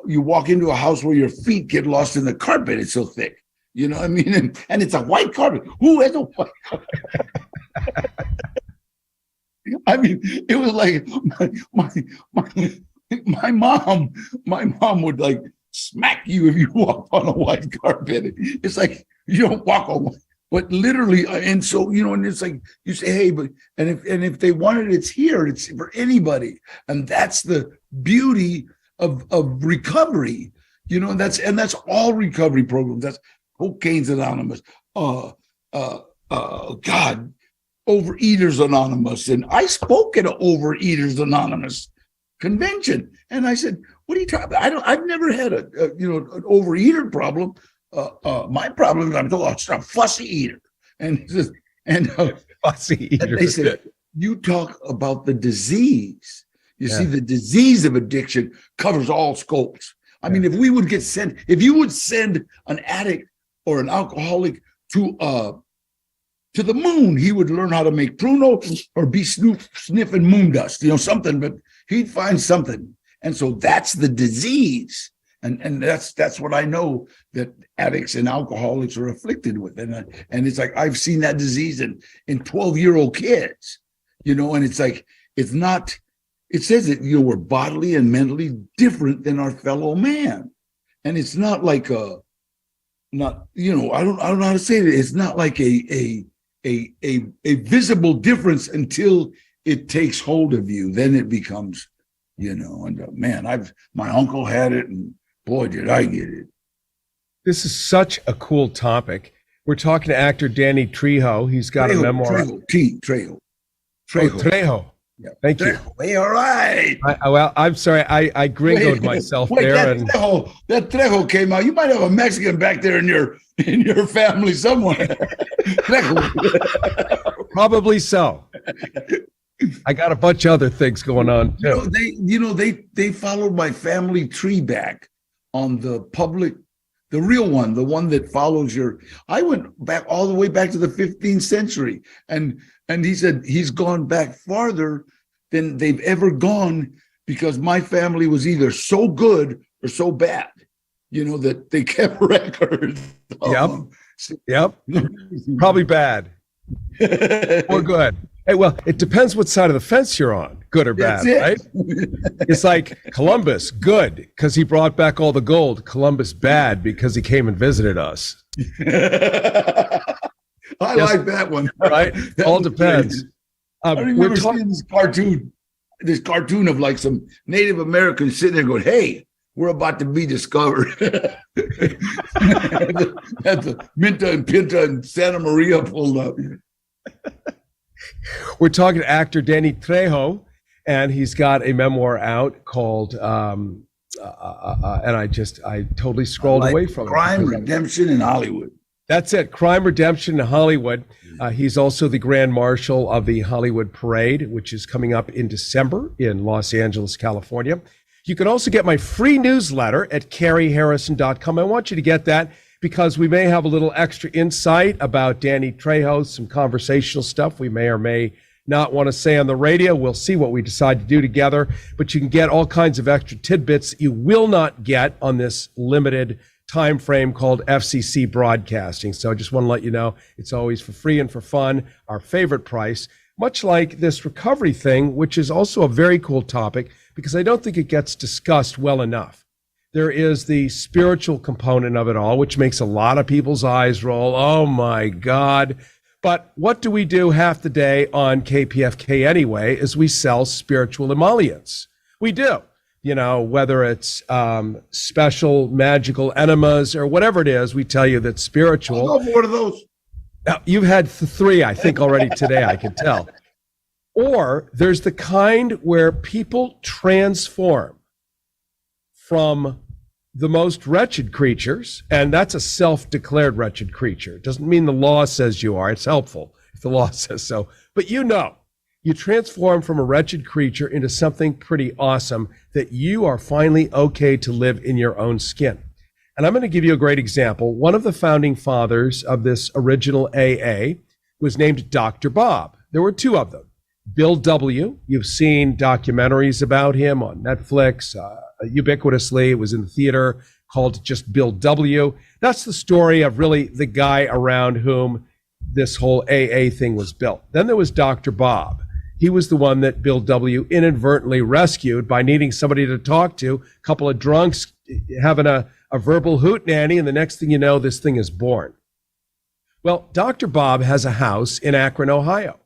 you walk into a house where your feet get lost in the carpet. It's so thick. You know what I mean? And it's a white carpet. Who has a white carpet? I mean, it was like my mom would like smack you if you walk on a white carpet. It's like you don't walk on white, but literally, and so and it's like you say, hey, but and if they want it, it's here. It's for anybody, and that's the beauty of recovery. That's all recovery programs. That's Cocaine's Anonymous. God, Overeaters Anonymous, and I spoke at an Overeaters Anonymous convention, and I said, "What are you talking about? I've never had an overeater problem. My problem is I'm a fussy eater." And Fussy eater. And they said, "You talk about the disease. You see, the disease of addiction covers all scopes. I mean, if you would send an addict or an alcoholic to the moon, he would learn how to make pruno or be sniffing moon dust, something, but he'd find something. And so that's the disease. And that's what I know that addicts and alcoholics are afflicted with. And it's like, I've seen that disease in 12-year-old kids, and it's like, it says that, we're bodily and mentally different than our fellow man. And it's not like I don't know how to say it. It's not like a visible difference until it takes hold of you. Then it becomes, and man, my uncle had it, and boy, did I get it. This is such a cool topic. We're talking to actor Danny Trejo. He's got a memoir. Trejo. Trejo. Yeah. Thank you. Hey, all right. I'm sorry. I gringoed myself there. That Trejo came out. You might have a Mexican back there in your family somewhere. Probably so. I got a bunch of other things going on too. They followed my family tree back on the real one, the one that follows I went back all the way back to the 15th century. And he said he's gone back farther than they've ever gone because my family was either so good or so bad, that they kept records. Yep. Probably bad or good. Hey, well, it depends what side of the fence you're on, good or bad, right? It's like Columbus, good, because he brought back all the gold. Columbus, bad, because he came and visited us. I like that one. Right? All depends. I remember seeing this cartoon of like some Native Americans sitting there going, hey, we're about to be discovered. At the Minta and Pinta and Santa Maria pulled up. We're talking to actor Danny Trejo, and he's got a memoir out called, and I totally scrolled away from Crime, Redemption in Hollywood. That's it, Crime, Redemption in Hollywood. He's also the Grand Marshal of the Hollywood Parade, which is coming up in December in Los Angeles, California. You can also get my free newsletter at CaryHarrison.com. I want you to get that, because we may have a little extra insight about Danny Trejo, some conversational stuff we may or may not want to say on the radio. We'll see what we decide to do together, but you can get all kinds of extra tidbits that you will not get on this limited time frame called FCC broadcasting. So I just want to let you know it's always for free and for fun, our favorite price, much like this recovery thing, which is also a very cool topic because I don't think it gets discussed well enough. There is the spiritual component of it all, which makes a lot of people's eyes roll. Oh my God. But what do we do half the day on KPFK anyway, is we sell spiritual emollients. We do, whether it's special magical enemas or whatever it is, we tell you that spiritual. I'll go for one of those. Now, you've had 3, I think, already today, I can tell. Or there's the kind where people transform from the most wretched creatures, and that's a self-declared wretched creature. It doesn't mean the law says you are. It's helpful if the law says so. But you transform from a wretched creature into something pretty awesome that you are finally okay to live in your own skin. And I'm going to give you a great example. One of the founding fathers of this original AA was named Dr. Bob. There were 2 of them. Bill W. You've seen documentaries about him on Netflix, ubiquitously. It was in the theater, called just Bill W. That's the story of really the guy around whom this whole AA thing was built. Then there was Dr. Bob. He was the one that Bill W. inadvertently rescued by needing somebody to talk to, a couple of drunks having a verbal hootenanny, and the next thing you know, this thing is born. Well, Dr. Bob has a house in Akron, Ohio.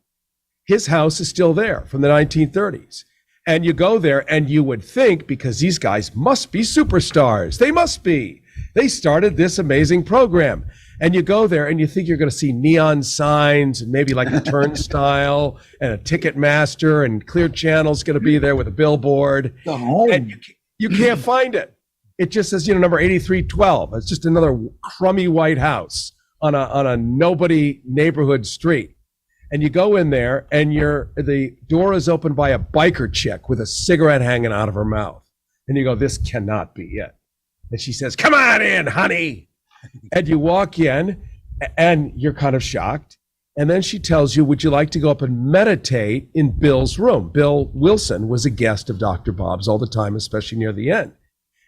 His house is still there from the 1930s. And you go there and you would think, because these guys must be superstars. They must be. They started this amazing program. And you go there and you think you're going to see neon signs and maybe like a turnstile and a ticket master, and Clear Channel's going to be there with a billboard. And you can't find it. It just says, number 8312. It's just another crummy white house on a nobody neighborhood street. And you go in there and the door is opened by a biker chick with a cigarette hanging out of her mouth. And you go, this cannot be it. And she says, come on in, honey. And you walk in and you're kind of shocked. And then she tells you, would you like to go up and meditate in Bill's room? Bill Wilson was a guest of Dr. Bob's all the time, especially near the end.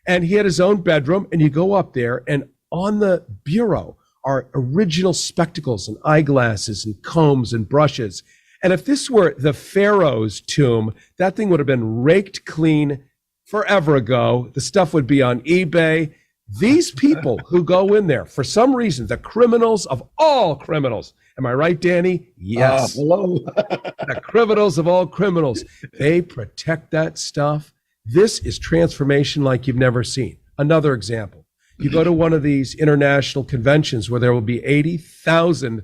And he had his own bedroom, and you go up there, and on the bureau are original spectacles and eyeglasses and combs and brushes. And if this were the Pharaoh's tomb, that thing would have been raked clean forever ago. The stuff would be on eBay. These people who go in there, for some reason, the criminals of all criminals, am I right, Danny? Yes. Hello. The criminals of all criminals, they protect that stuff. This is transformation like you've never seen. Another example, you go to one of these international conventions where there will be 80,000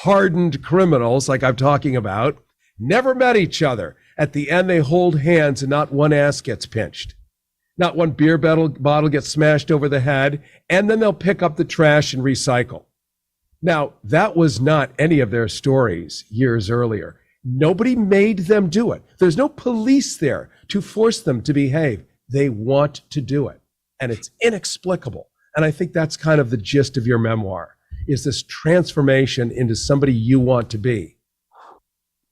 hardened criminals like I'm talking about, never met each other. At the end, they hold hands and not one ass gets pinched. Not one beer bottle gets smashed over the head, and then they'll pick up the trash and recycle. Now, that was not any of their stories years earlier. Nobody made them do it. There's no police there to force them to behave. They want to do it, and it's inexplicable. And I think that's kind of the gist of your memoir, is this transformation into somebody you want to be.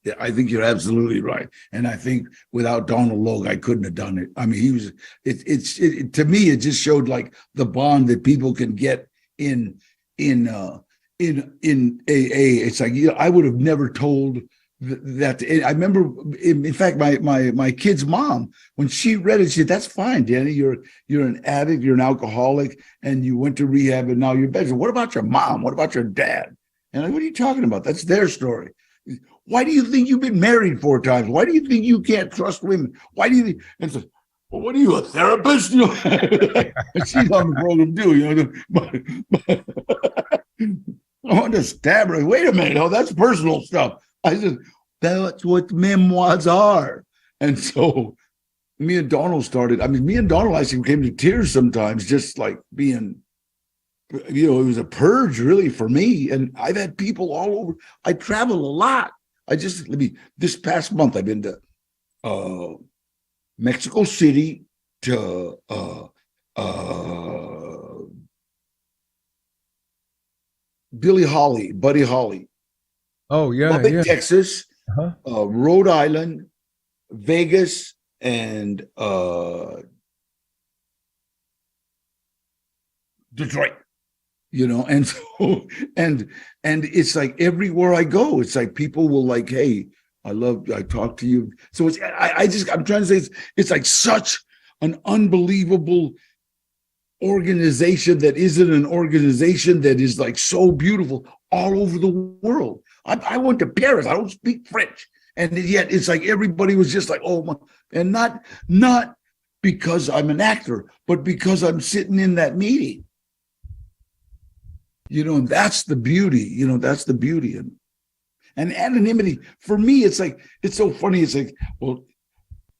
Yeah, I think you're absolutely right, and I think without Donald Logue, I couldn't have done it. I mean, he was. To me, it just showed like the bond that people can get in AA. It's like, I would have never told that. I remember, in fact, my kid's mom, when she read it, she said, "That's fine, Danny. You're an addict. You're an alcoholic, and you went to rehab, and now you're better. What about your mom? What about your dad?" And I'm like, "What are you talking about? That's their story. Why do you think you've been married 4 times? Why do you think you can't trust women? Why do you think?" And so, "Well, what are you, a therapist?" You know, and she's on the program too. You know, but I want to stab her. "Wait a minute, oh, that's personal stuff." I said, "That's what memoirs are." And so, me and Donald actually came to tears sometimes, just like being. You know, it was a purge really for me. And I've had people all over. I travel a lot. This past month, I've been to Mexico City, to Buddy Holly. Oh, yeah. Lubbock, yeah. Texas, Rhode Island, Vegas, and Detroit. You know, and so and it's like everywhere I go, it's like people will like, "Hey, I talk to you." So I'm trying to say it's like such an unbelievable organization that isn't an organization that is like so beautiful all over the world. I went to Paris. I don't speak French, and yet it's like everybody was just like, "Oh my," and not because I'm an actor, but because I'm sitting in that meeting. You know, and that's the beauty. You know, that's the beauty. And anonymity, for me, it's like, it's so funny. It's like, well,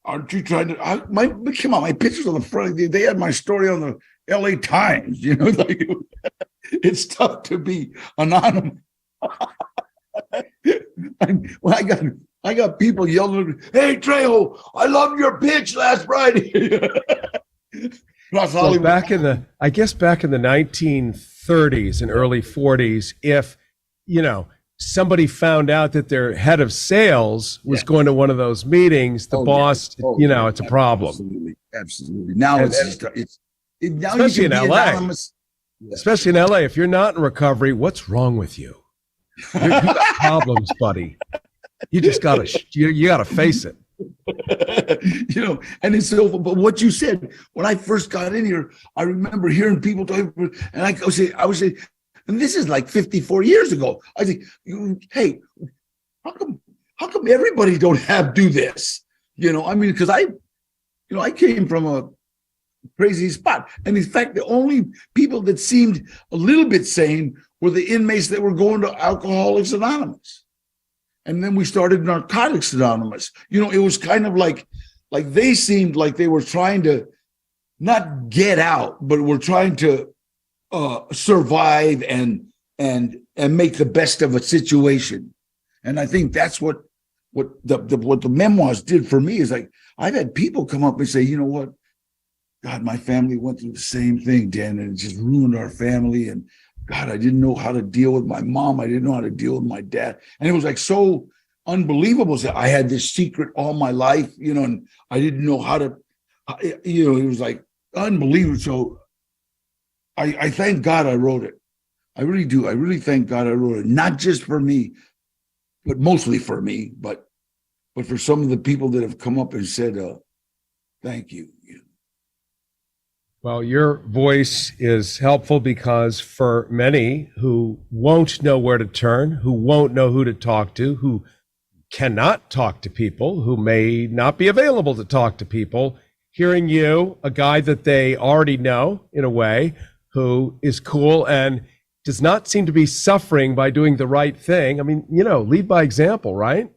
aren't you trying to, come on, my pictures on the front, they had my story on the LA Times, you know, like, it's tough to be anonymous. Well, I got people yelling, "Hey, Trejo, I loved your pitch last Friday." So back in the 1930s and early 40s, if, you know, somebody found out that their head of sales was going to one of those meetings, the boss, it's a problem. Absolutely. Now now especially in LA. Especially in LA, if you're not in recovery, what's wrong with you? You got problems, buddy. You just gotta face it. You know, and it's so. But what you said when I first got in here, I remember hearing people talking, and I would say, and this is like 54 years ago. I say, "Hey, how come everybody don't do this?" You know, I mean, because I came from a crazy spot, and in fact, the only people that seemed a little bit sane were the inmates that were going to Alcoholics Anonymous. And then we started Narcotics Anonymous. You know, it was kind of like they seemed like they were trying to not get out, but were trying to survive and make the best of a situation. And I think that's what the memoirs did for me. Is like, I've had people come up and say, "You know what? God, my family went through the same thing, Dan, and it just ruined our family. And God, I didn't know how to deal with my mom. I didn't know how to deal with my dad." And it was like so unbelievable. So I had this secret all my life, you know, and I didn't know how to, you know, it was like, unbelievable. So I thank God I wrote it. I really do. I really thank God I wrote it, not just for me, but mostly for me, but for some of the people that have come up and said, thank you. Well, your voice is helpful because for many who won't know where to turn, who won't know who to talk to, who cannot talk to people, who may not be available to talk to people, hearing you, a guy that they already know in a way, who is cool and does not seem to be suffering by doing the right thing. I mean, lead by example, right?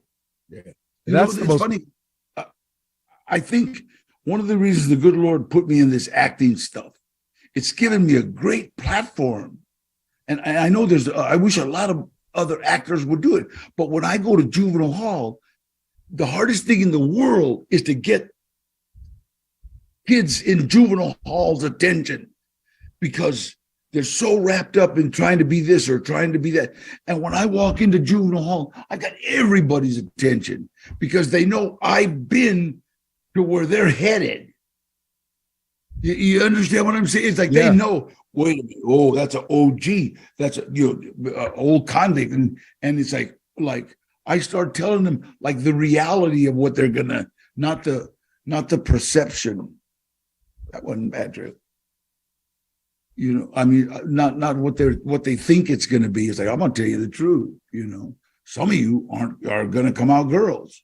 Yeah. That's the most funny. I think one of the reasons the good Lord put me in this acting stuff, it's given me a great platform. And I know I wish a lot of other actors would do it. But when I go to juvenile hall, the hardest thing in the world is to get kids in juvenile hall's attention, because they're so wrapped up in trying to be this or trying to be that. And when I walk into juvenile hall, I got everybody's attention because they know I've been to where they're headed. You understand what I'm saying? It's like they know, wait a minute, oh, that's an OG. That's a old convict. And it's like I start telling them like the reality of what they're gonna, not the perception. That wasn't bad, Drew. I mean, not what they think it's going to be. It's like, I'm going to tell you the truth. Some of you are going to come out girls,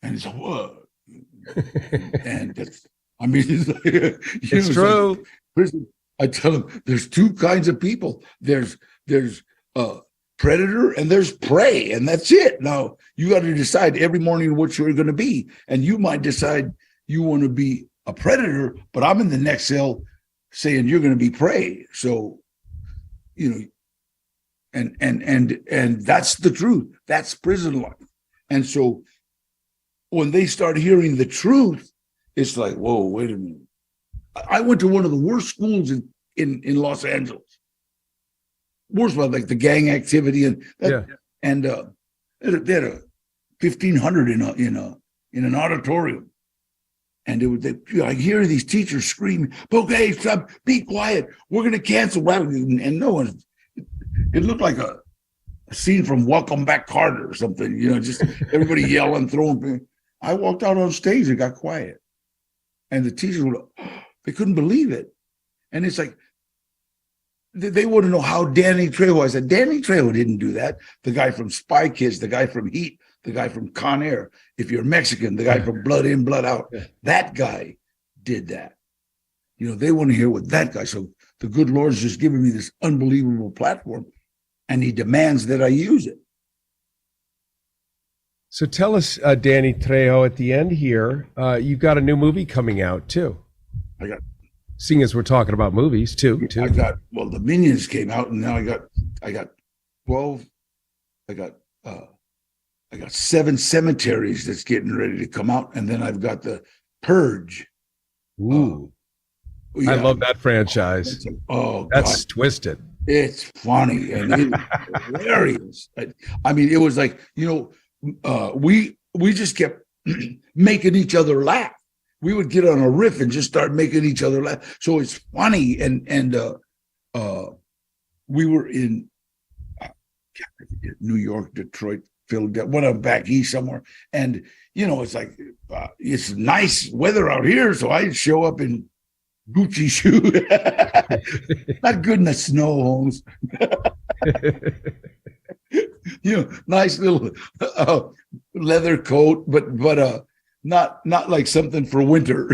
and it's like, what? And it's like, it's true. Like, I tell them there's two kinds of people. There's predator and there's prey, and that's it. Now you got to decide every morning what you're going to be, and you might decide you want to be a predator, but I'm in the next cell saying you're going to be prey. So, and that's the truth. That's prison life. And so when they start hearing the truth, it's like, whoa, wait a minute. I went to one of the worst schools in Los Angeles. Worst one, like the gang activity and they had a 1,500 in an auditorium. And I hear these teachers screaming, okay, stop, be quiet. We're going to cancel. And no one, it looked like a scene from Welcome Back, Carter or something, just everybody yelling, throwing. I walked out on stage and got quiet. And the teachers they couldn't believe it. And it's like, they want to know how Danny Trejo. I said, Danny Trejo didn't do that. The guy from Spy Kids, the guy from Heat, the guy from Con Air, if you're Mexican, the guy from Blood In, Blood Out, that guy did that. They want to hear what that guy. So the good Lord's just giving me this unbelievable platform, and he demands that I use it. So tell us, Danny Trejo, at the end here, you've got a new movie coming out too. Seeing as we're talking about movies too. The Minions came out, and now I got 12. I got 7 Cemeteries that's getting ready to come out, and then I've got the Purge. Ooh, I love that franchise. That's God. Twisted. It's funny and it's hilarious. I mean, it was like we just kept making each other laugh. We would get on a riff and just start making each other laugh. So it's funny, and we were in New York, Detroit, Philadelphia, whatever, back east somewhere. And, it's like, it's nice weather out here. So I show up in Gucci shoe. Not good in the snow, Holmes. Nice little leather coat, but not like something for winter.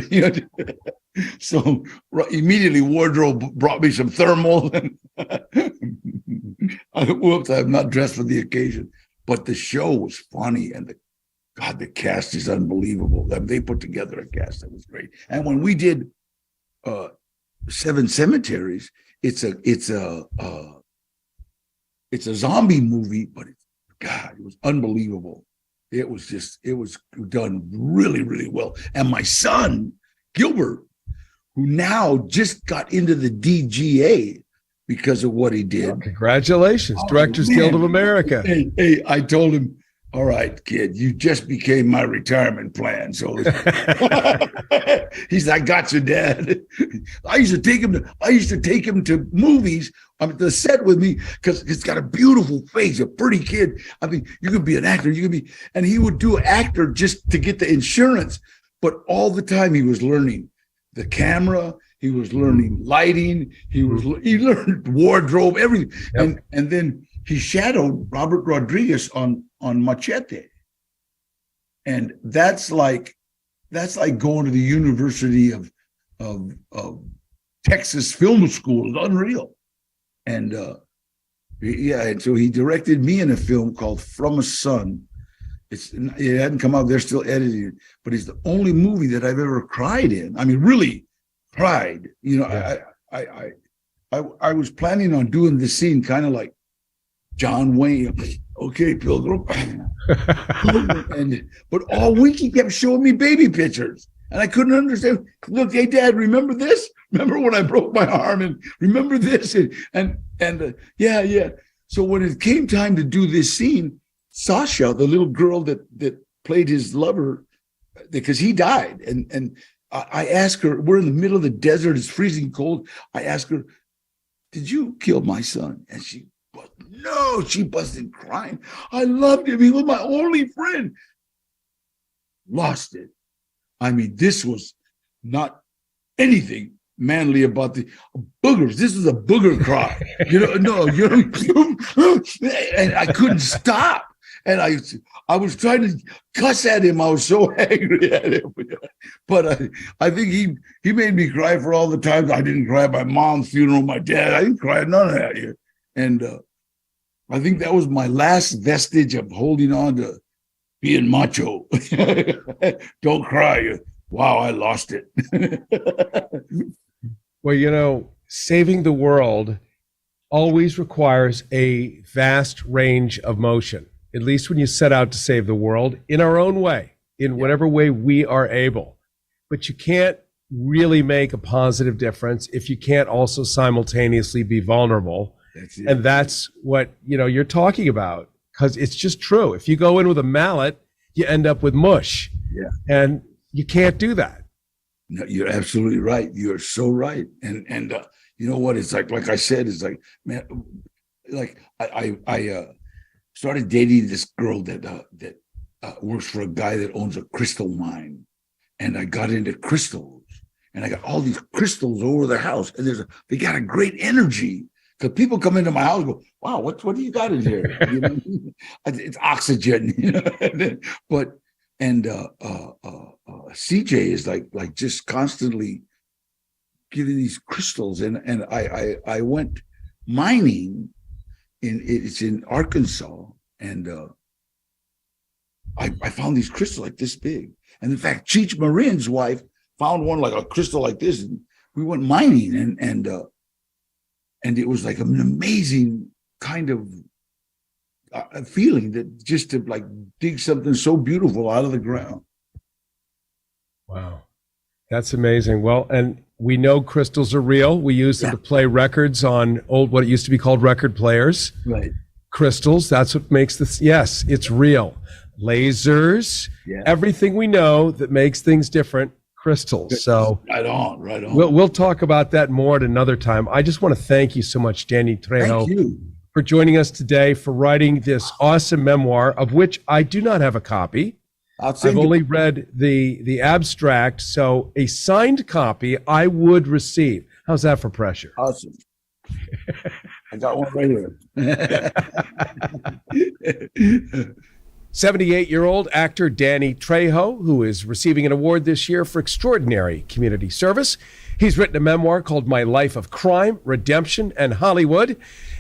So immediately wardrobe brought me some thermal. Whoops, I'm not dressed for the occasion. But the show was funny, and the cast is unbelievable. They put together a cast that was great. And when we did 7 Cemeteries, it's a zombie movie, but it was unbelievable. It was done really, really well. And my son, Gilbert, who now just got into the DGA because of what he did. Congratulations, Directors Guild of America. Hey, I told him, all right, kid, you just became my retirement plan. So he's like, I got you, Dad. I used to take him to movies on the set with me because he's got a beautiful face, a pretty kid. I mean, you could be an actor, and he would do actor just to get the insurance. But all the time he was learning the camera, he was learning lighting, he learned wardrobe, everything. Yep. And then he shadowed Robert Rodriguez on Machete. And that's like going to the University of Texas Film School. It's unreal. And and so he directed me in a film called From a Son. It hadn't come out, they're still editing it, but it's the only movie that I've ever cried in. I mean, really cried. You know, yeah. I was planning on doing this scene kind of like John Wayne. Okay, Pilgrim. But all week he kept showing me baby pictures. And I couldn't understand. Look, hey, Dad, remember this? Remember when I broke my arm? And remember this? Yeah. So when it came time to do this scene, Sasha, the little girl that played his lover, because he died, and I asked her, we're in the middle of the desert, it's freezing cold. I asked her, did you kill my son? And she busted crying. I loved him. He was my only friend. Lost it. I mean, this was not anything manly about the boogers. This is a booger cry. And I couldn't stop. And I was trying to cuss at him. I was so angry at him. But I think he made me cry for all the times I didn't cry at my mom's funeral, my dad. I didn't cry at none of that here. And I think that was my last vestige of holding on to being macho. Don't cry. Wow, I lost it. Well, saving the world always requires a vast range of motion, at least when you set out to save the world in our own way, in whatever way we are able. But you can't really make a positive difference if you can't also simultaneously be vulnerable. And that's what, you're talking about, because it's just true. If you go in with a mallet, you end up with mush. Yeah. And you can't do that. No, you're absolutely right. You're so right. And you know what? It's like I said, it's like, man, like I started dating this girl that works for a guy that owns a crystal mine. And I got into crystals, and I got all these crystals over the house, and they got a great energy. Because people come into my house and go, wow, what do you got in here? It's oxygen, But CJ is like just constantly giving these crystals, and I went mining it's in Arkansas, and I found these crystals like this big. And in fact, Cheech Marin's wife found one like a crystal like this, and we went mining, and it was like an amazing kind of feeling that just to like dig something so beautiful out of the ground. Wow. That's amazing. Well, and we know crystals are real. We use them to play records on what it used to be called record players. Right. Crystals, that's what makes this. Yes, it's real. Lasers, everything we know that makes things different. Crystals. So right on. We'll talk about that more at another time. I just want to thank you so much, Danny Trejo, for joining us today, for writing this awesome memoir, of which I do not have a copy. I've only read the abstract, so a signed copy I would receive. How's that for pressure? Awesome. I got one right here. 78-year-old actor Danny Trejo, who is receiving an award this year for extraordinary community service. He's written a memoir called My Life of Crime, Redemption, and Hollywood,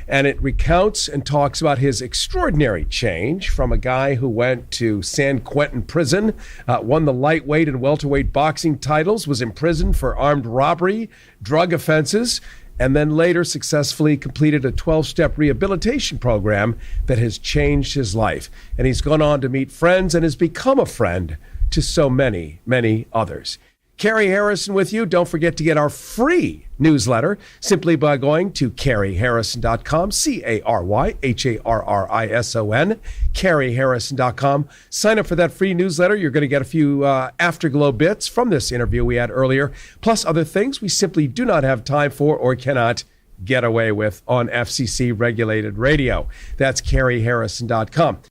and it recounts and talks about his extraordinary change from a guy who went to San Quentin prison, won the lightweight and welterweight boxing titles, was imprisoned for armed robbery, drug offenses, and then later successfully completed a 12-step rehabilitation program that has changed his life. And he's gone on to meet friends and has become a friend to so many, many others. Cary Harrison with you. Don't forget to get our free newsletter simply by going to CaryHarrison.com, CaryHarrison, CaryHarrison.com. Sign up for that free newsletter. You're going to get a few afterglow bits from this interview we had earlier, plus other things we simply do not have time for or cannot get away with on FCC regulated radio. That's CaryHarrison.com.